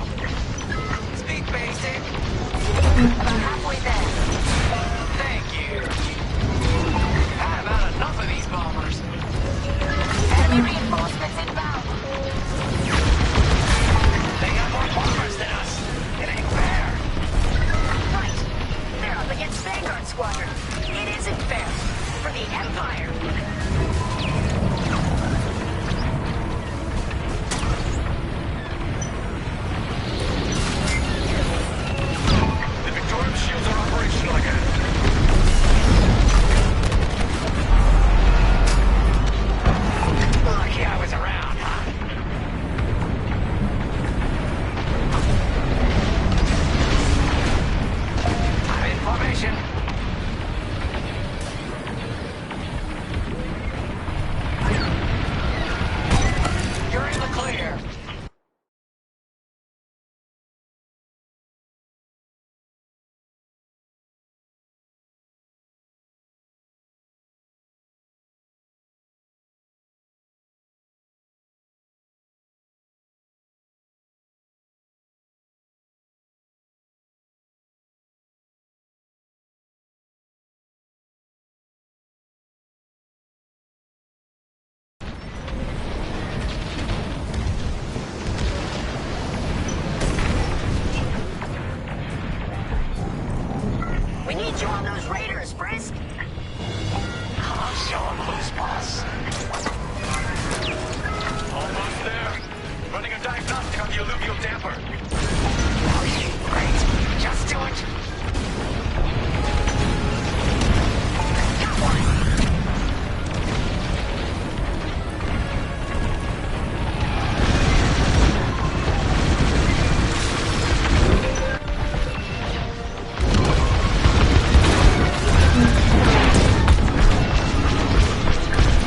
[SPEAKER 11] Speak basic.
[SPEAKER 10] About halfway there.
[SPEAKER 11] Thank you. I've had enough of these bombers.
[SPEAKER 10] Enemy reinforcements inbound.
[SPEAKER 11] They got more bombers than us. It ain't fair.
[SPEAKER 10] Right. They're up against Vanguard Squadron. It isn't fair. For the Empire.
[SPEAKER 12] The Victorium shields are operational again.
[SPEAKER 11] Lucky I was around, huh? I'm in formation. You're in the clear.
[SPEAKER 10] We need you on those Raiders, Frisk.
[SPEAKER 11] I'll show 'em who's boss.
[SPEAKER 12] Almost there. Running a diagnostic on the alluvial damper.
[SPEAKER 11] Okay, great. Just do it.
[SPEAKER 10] Got one.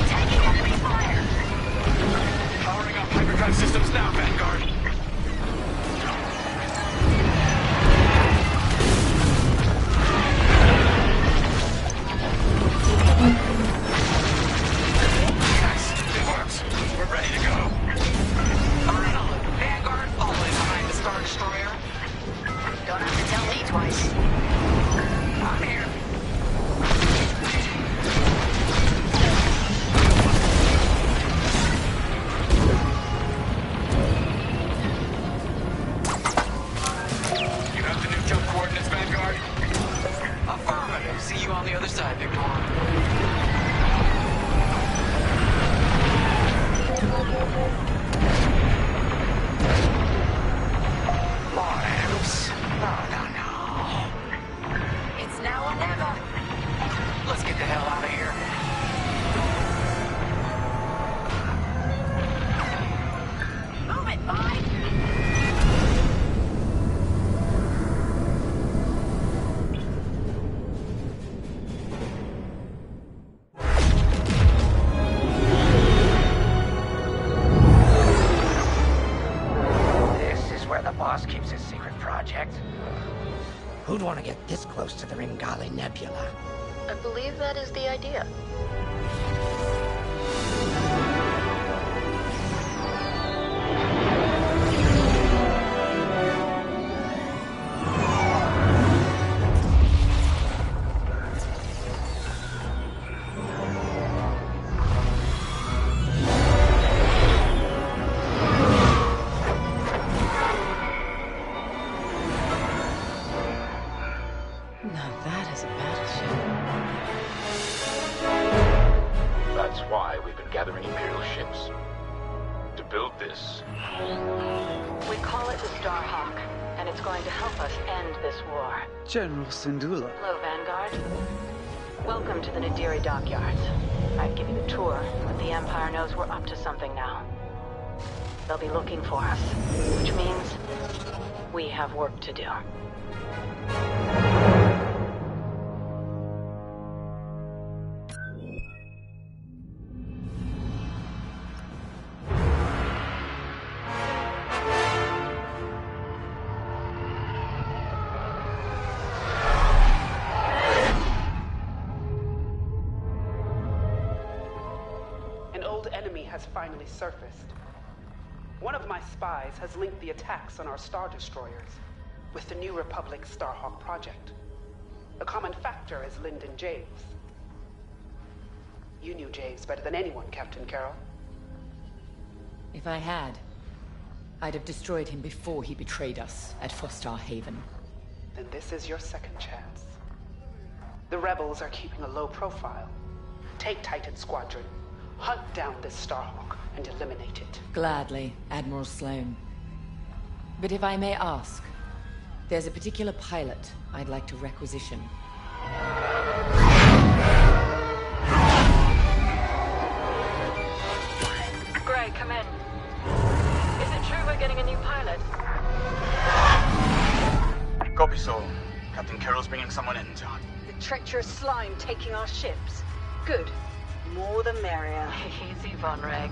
[SPEAKER 10] Taking enemy fire.
[SPEAKER 12] Powering up hyperdrive systems now, Vanguard. See you on the other side, Victor. Oops. No.
[SPEAKER 10] It's now or never.
[SPEAKER 12] Let's get the hell out of here.
[SPEAKER 10] Move it, boy!
[SPEAKER 11] Boss keeps his secret project. Who'd want to get this close to the Ringali Nebula?
[SPEAKER 2] I believe that is the idea.
[SPEAKER 1] General Syndulla.
[SPEAKER 10] Hello, Vanguard. Welcome to the Nadiri dockyards. I'd give you a tour, but the Empire knows we're up to something now. They'll be looking for us, which means we have work to do.
[SPEAKER 14] Finally surfaced. One of my spies has linked the attacks on our Star Destroyers with the New Republic Starhawk project. The common factor is Lyndon Javes. You knew Javes better than anyone, Captain Carroll.
[SPEAKER 15] If I had, I'd have destroyed him before he betrayed us at Fostar Haven.
[SPEAKER 14] Then this is your second chance. The rebels are keeping a low profile. Take Titan Squadron. Hunt down this Starhawk and eliminate it.
[SPEAKER 15] Gladly, Admiral Sloan. But if I may ask, there's a particular pilot I'd like to requisition.
[SPEAKER 10] Gray, come in. Is it true we're getting a new pilot?
[SPEAKER 16] Copy, Sol. Captain Carroll's bringing someone in, John.
[SPEAKER 10] The treacherous slime taking our ships. Good. More the merrier. Easy, Von Reg.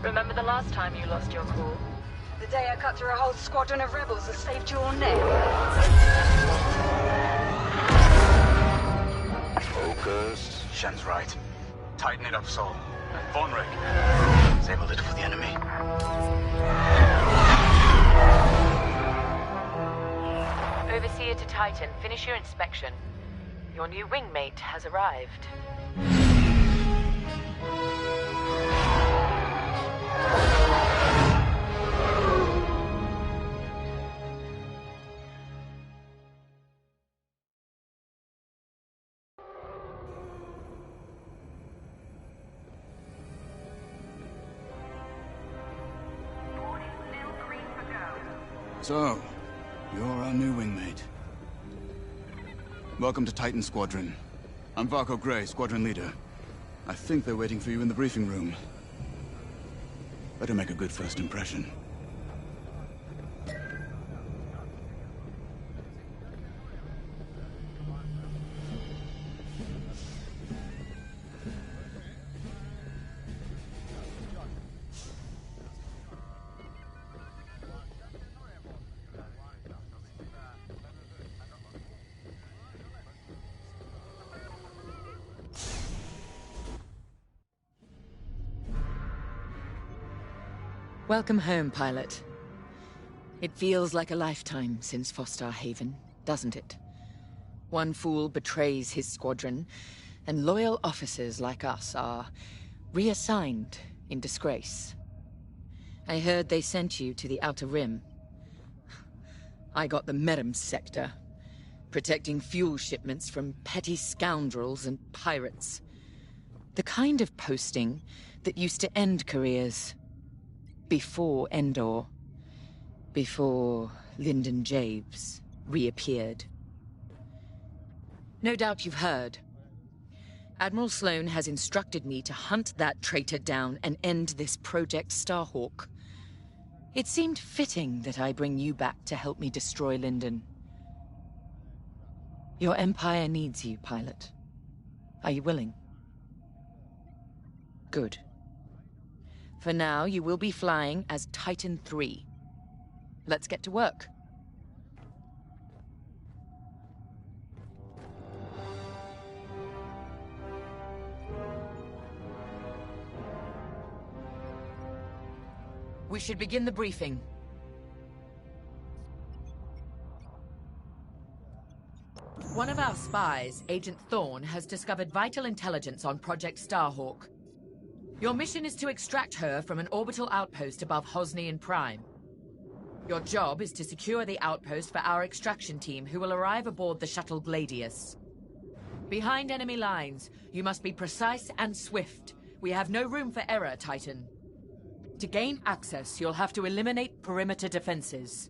[SPEAKER 10] Remember the last time you lost your cool? The day I cut through a whole squadron of rebels and saved your neck.
[SPEAKER 16] Focus. Shen's right. Tighten it up, Sol. Von Reg. Save a little for the enemy.
[SPEAKER 10] Overseer to Titan, finish your inspection. Your new wingmate has arrived.
[SPEAKER 16] So, you're our new wingmate. Welcome to Titan Squadron. I'm Varco Gray, Squadron Leader. I think they're waiting for you in the briefing room. Better make a good first impression.
[SPEAKER 15] Welcome home, pilot. It feels like a lifetime since Fostar Haven, doesn't it? One fool betrays his squadron, and loyal officers like us are reassigned in disgrace. I heard they sent you to the Outer Rim. I got the Medem sector. protecting fuel shipments from petty scoundrels and pirates. The kind of posting that used to end careers. Before Endor. Before Lyndon Javes reappeared. No doubt you've heard. Admiral Sloane has instructed me to hunt that traitor down and end this Project Starhawk. It seemed fitting that I bring you back to help me destroy Lyndon. Your Empire needs you, pilot. Are you willing? Good. For now, you will be flying as Titan III. Let's get to work. We should begin the briefing. One of our spies, Agent Thorne, has discovered vital intelligence on Project Starhawk. Your mission is to extract her from an orbital outpost above Hosnian Prime. Your job is to secure the outpost for our extraction team, who will arrive aboard the shuttle Gladius. Behind enemy lines, you must be precise and swift. We have no room for error, Titan. To gain access, you'll have to eliminate perimeter defenses.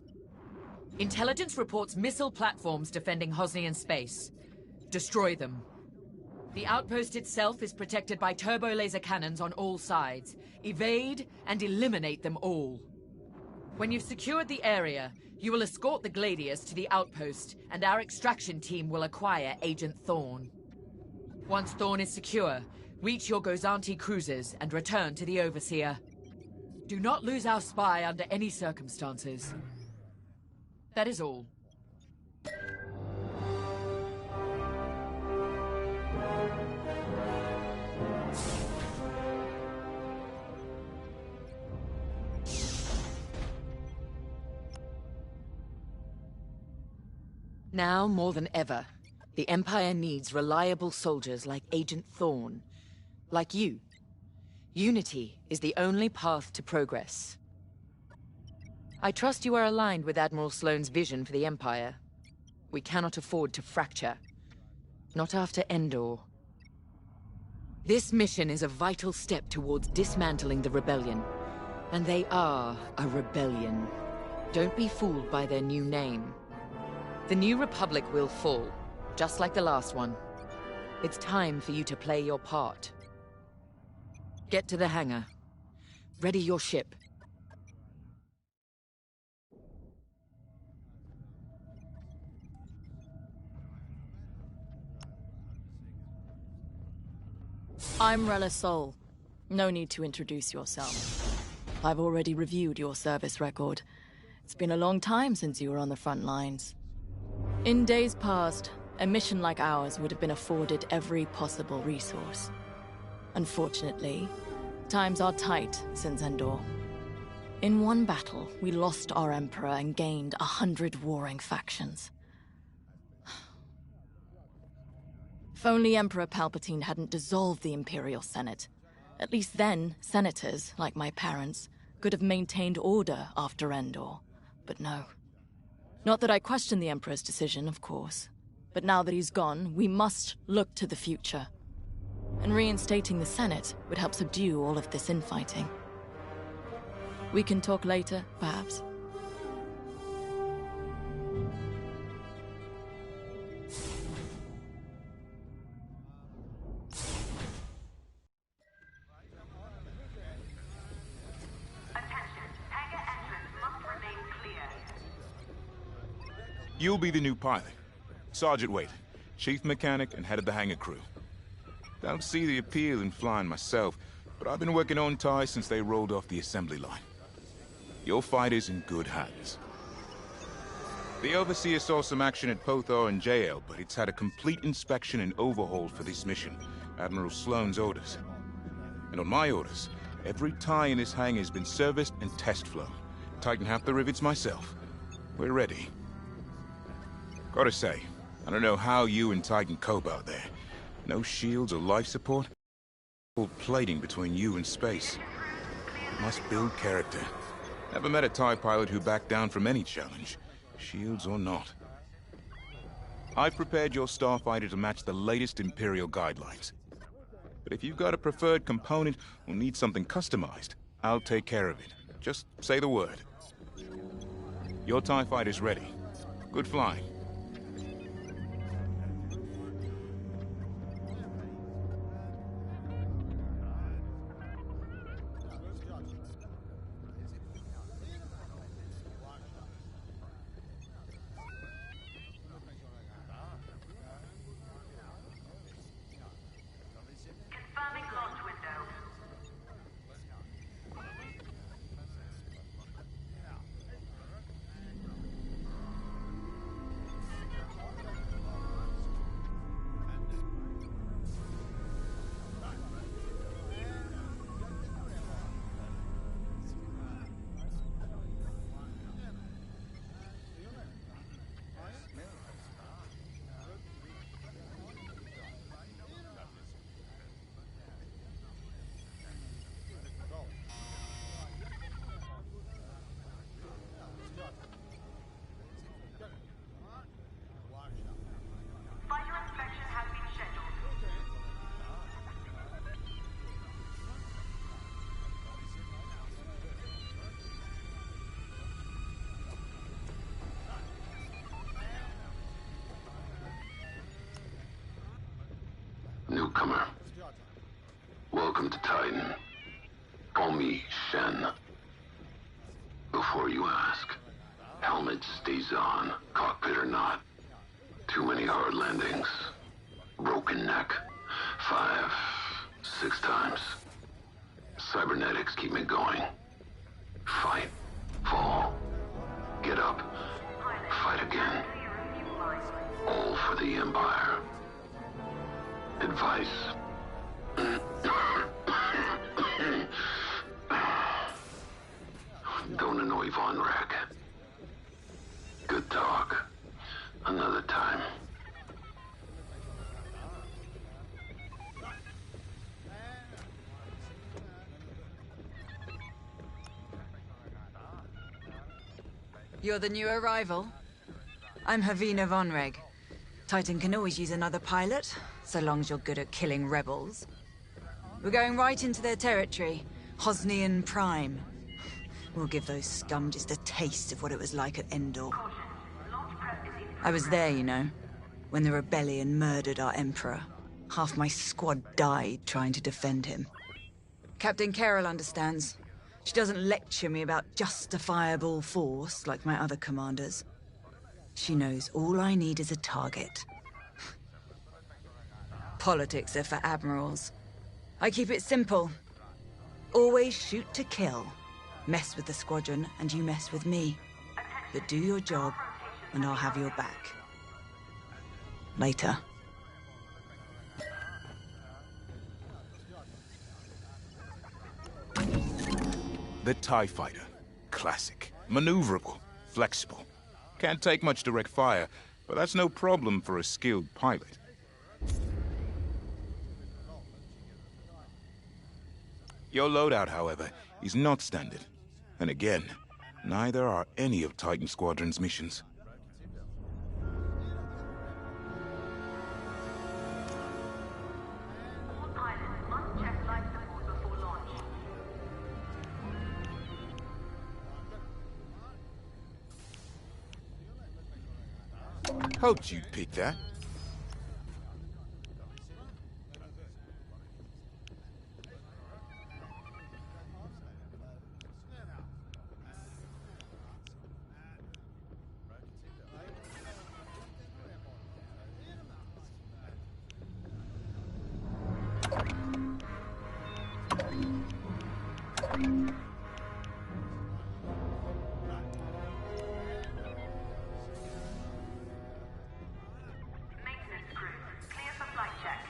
[SPEAKER 15] Intelligence reports missile platforms defending Hosnian space. Destroy them. The outpost itself is protected by turbo laser cannons on all sides. Evade and eliminate them all. When you've secured the area, you will escort the Gladius to the outpost, and our extraction team will acquire Agent Thorne. Once Thorne is secure, reach your Gozanti cruisers and return to the Overseer. Do not lose our spy under any circumstances. That is all. Now, more than ever, the Empire needs reliable soldiers like Agent Thorne. Like you. Unity is the only path to progress. I trust you are aligned with Admiral Sloane's vision for the Empire. We cannot afford to fracture. Not after Endor. This mission is a vital step towards dismantling the rebellion. And they are a rebellion. Don't be fooled by their new name. The New Republic will fall, just like the last one. It's time for you to play your part. Get to the hangar. Ready your ship.
[SPEAKER 17] I'm Rella Sol. No need to introduce yourself. I've already reviewed your service record. It's been a long time since you were on the front lines. In days past, a mission like ours would have been afforded every possible resource. Unfortunately, times are tight since Endor. In one battle, we lost our Emperor and gained 100 warring factions. If only Emperor Palpatine hadn't dissolved the Imperial Senate. At least then, senators, like my parents, could have maintained order after Endor. But no. Not that I question the Emperor's decision, of course. But now that he's gone, we must look to the future. And reinstating the Senate would help subdue all of this infighting. We can talk later, perhaps.
[SPEAKER 3] You'll be the new pilot. Sergeant Wade, chief mechanic and head of the hangar crew. Don't see the appeal in flying myself, but I've been working on TIE since they rolled off the assembly line. Your fight is in good hands. The Overseer saw some action at Pothar and JL, but it's had a complete inspection and overhaul for this mission. Admiral Sloane's orders. And on my orders, every TIE in this hangar has been serviced and test flown. Tighten half the rivets myself. We're ready. Gotta say, I don't know how you and Titan cope out there. No shields or life support? Full plating between you and space. Must build character. Never met a TIE pilot who backed down from any challenge, shields or not. I've prepared your starfighter to match the latest Imperial guidelines. But if you've got a preferred component or need something customized, I'll take care of it. Just say the word. Your TIE fighter's ready. Good flying.
[SPEAKER 6] Confirming launch window. Fighter inspection has been scheduled.
[SPEAKER 18] Newcomer. Welcome to Titan. Call me Shen. Before you ask, helmet stays on, cockpit or not. Too many hard landings. Broken neck. 5, 6 times. Cybernetics keep me going. Fight. Fall. Get up. Fight again. All for the Empire. Advice. Don't annoy Von Rack. Good talk. Another time.
[SPEAKER 19] You're the new arrival? I'm Havina Von Reg. Titan can always use another pilot, so long as you're good at killing rebels. We're going right into their territory, Hosnian Prime. We'll give those scum just a taste of what it was like at Endor. I was there, you know, when the rebellion murdered our Emperor. Half my squad died trying to defend him. Captain Carroll understands. She doesn't lecture me about justifiable force like my other commanders. She knows all I need is a target. Politics are for admirals. I keep it simple. Always shoot to kill. Mess with the squadron and you mess with me. But do your job and I'll have your back. Later.
[SPEAKER 3] The TIE fighter. Classic. Maneuverable. Flexible. Can't take much direct fire, but that's no problem for a skilled pilot. Your loadout, however, is not standard. And again, neither are any of Titan Squadron's missions.
[SPEAKER 6] All pilots must check life support before launch.
[SPEAKER 3] Hoped you'd pick that.
[SPEAKER 6] Maintenance crew, clear for flight check.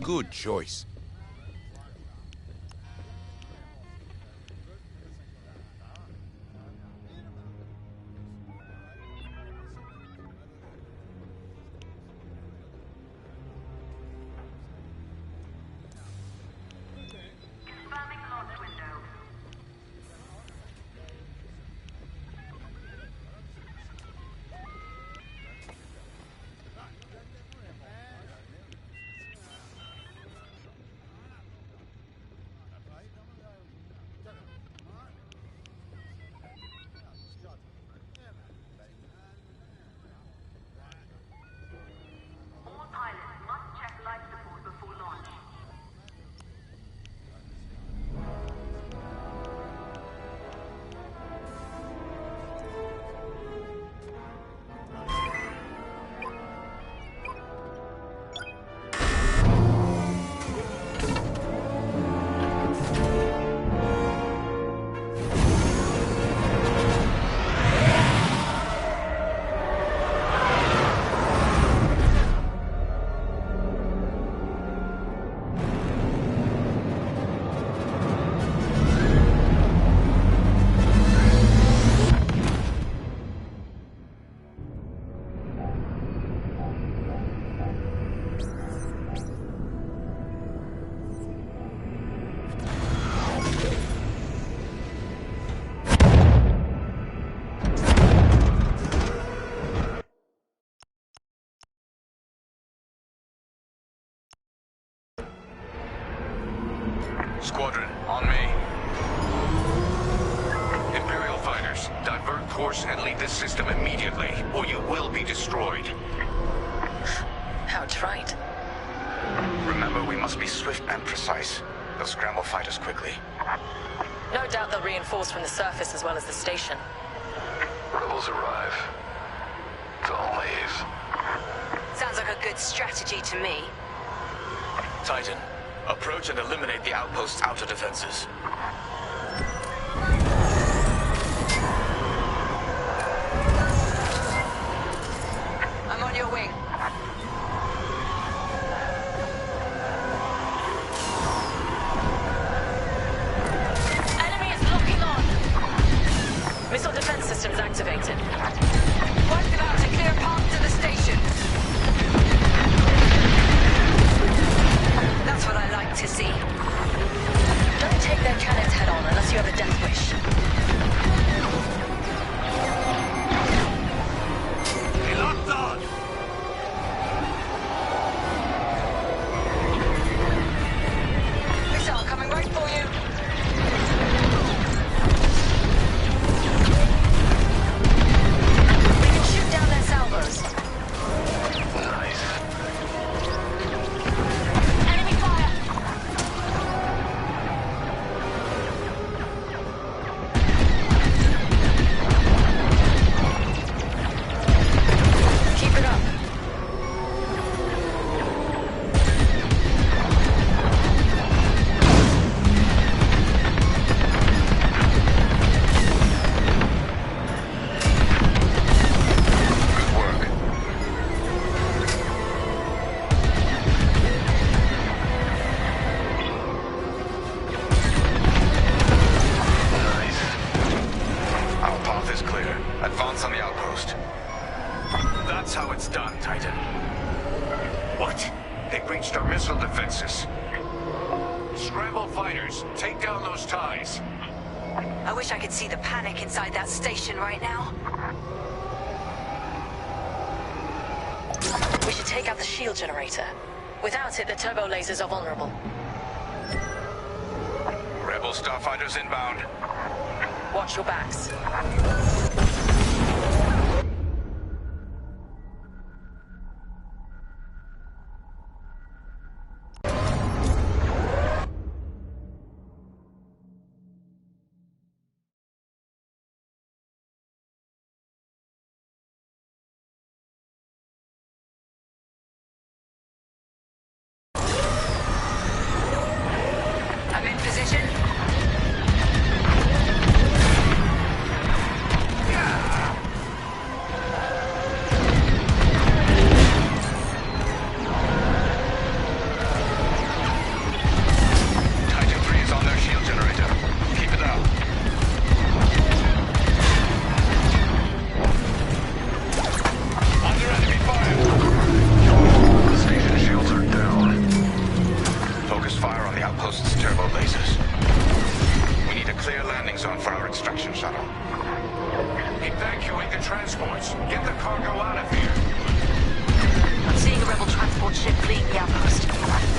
[SPEAKER 3] Good choice.
[SPEAKER 13] Squadron, on me. Imperial fighters, divert course and leave this system immediately, or you will be destroyed.
[SPEAKER 10] How trite.
[SPEAKER 11] Remember, we must be swift and precise. They'll scramble fighters quickly.
[SPEAKER 10] No doubt they'll reinforce from the surface as well as the station.
[SPEAKER 18] Rebels arrive. Don't leave.
[SPEAKER 10] Sounds like a good strategy to me.
[SPEAKER 13] Titan, approach and eliminate the outpost's outer defenses.
[SPEAKER 10] I'm on your wing. Enemy is locking on. Missile defense systems activated. Wipe them out to clear a path to the station. That's what I like to see. Don't take their cannons head on unless you have a death wish.
[SPEAKER 13] He locked on!
[SPEAKER 10] Missile coming right for you. We can shoot down their salvos.
[SPEAKER 18] Nice.
[SPEAKER 10] Enemy fire! Keep it up.
[SPEAKER 18] Good work. Nice.
[SPEAKER 11] Our path is clear. Advance on the outpost.
[SPEAKER 13] That's how it's done, Titan. What? They breached our missile defenses. Scramble fighters, take down those ties.
[SPEAKER 10] I wish I could see the panic inside that station right now. We should take out the shield generator. Without it, the turbo lasers are vulnerable.
[SPEAKER 11] Rebel starfighters inbound.
[SPEAKER 10] Watch your backs. I'm in position.
[SPEAKER 11] Titan 3 is on their shield generator. Keep it up. Under enemy fire.
[SPEAKER 18] The station shields are down.
[SPEAKER 11] Focus fire on the outpost's turbo lasers. We need a clear landing zone for our extraction shuttle.
[SPEAKER 13] Evacuate the transports. Get the cargo out of here.
[SPEAKER 10] I'm seeing a rebel transport ship fleeing the outpost.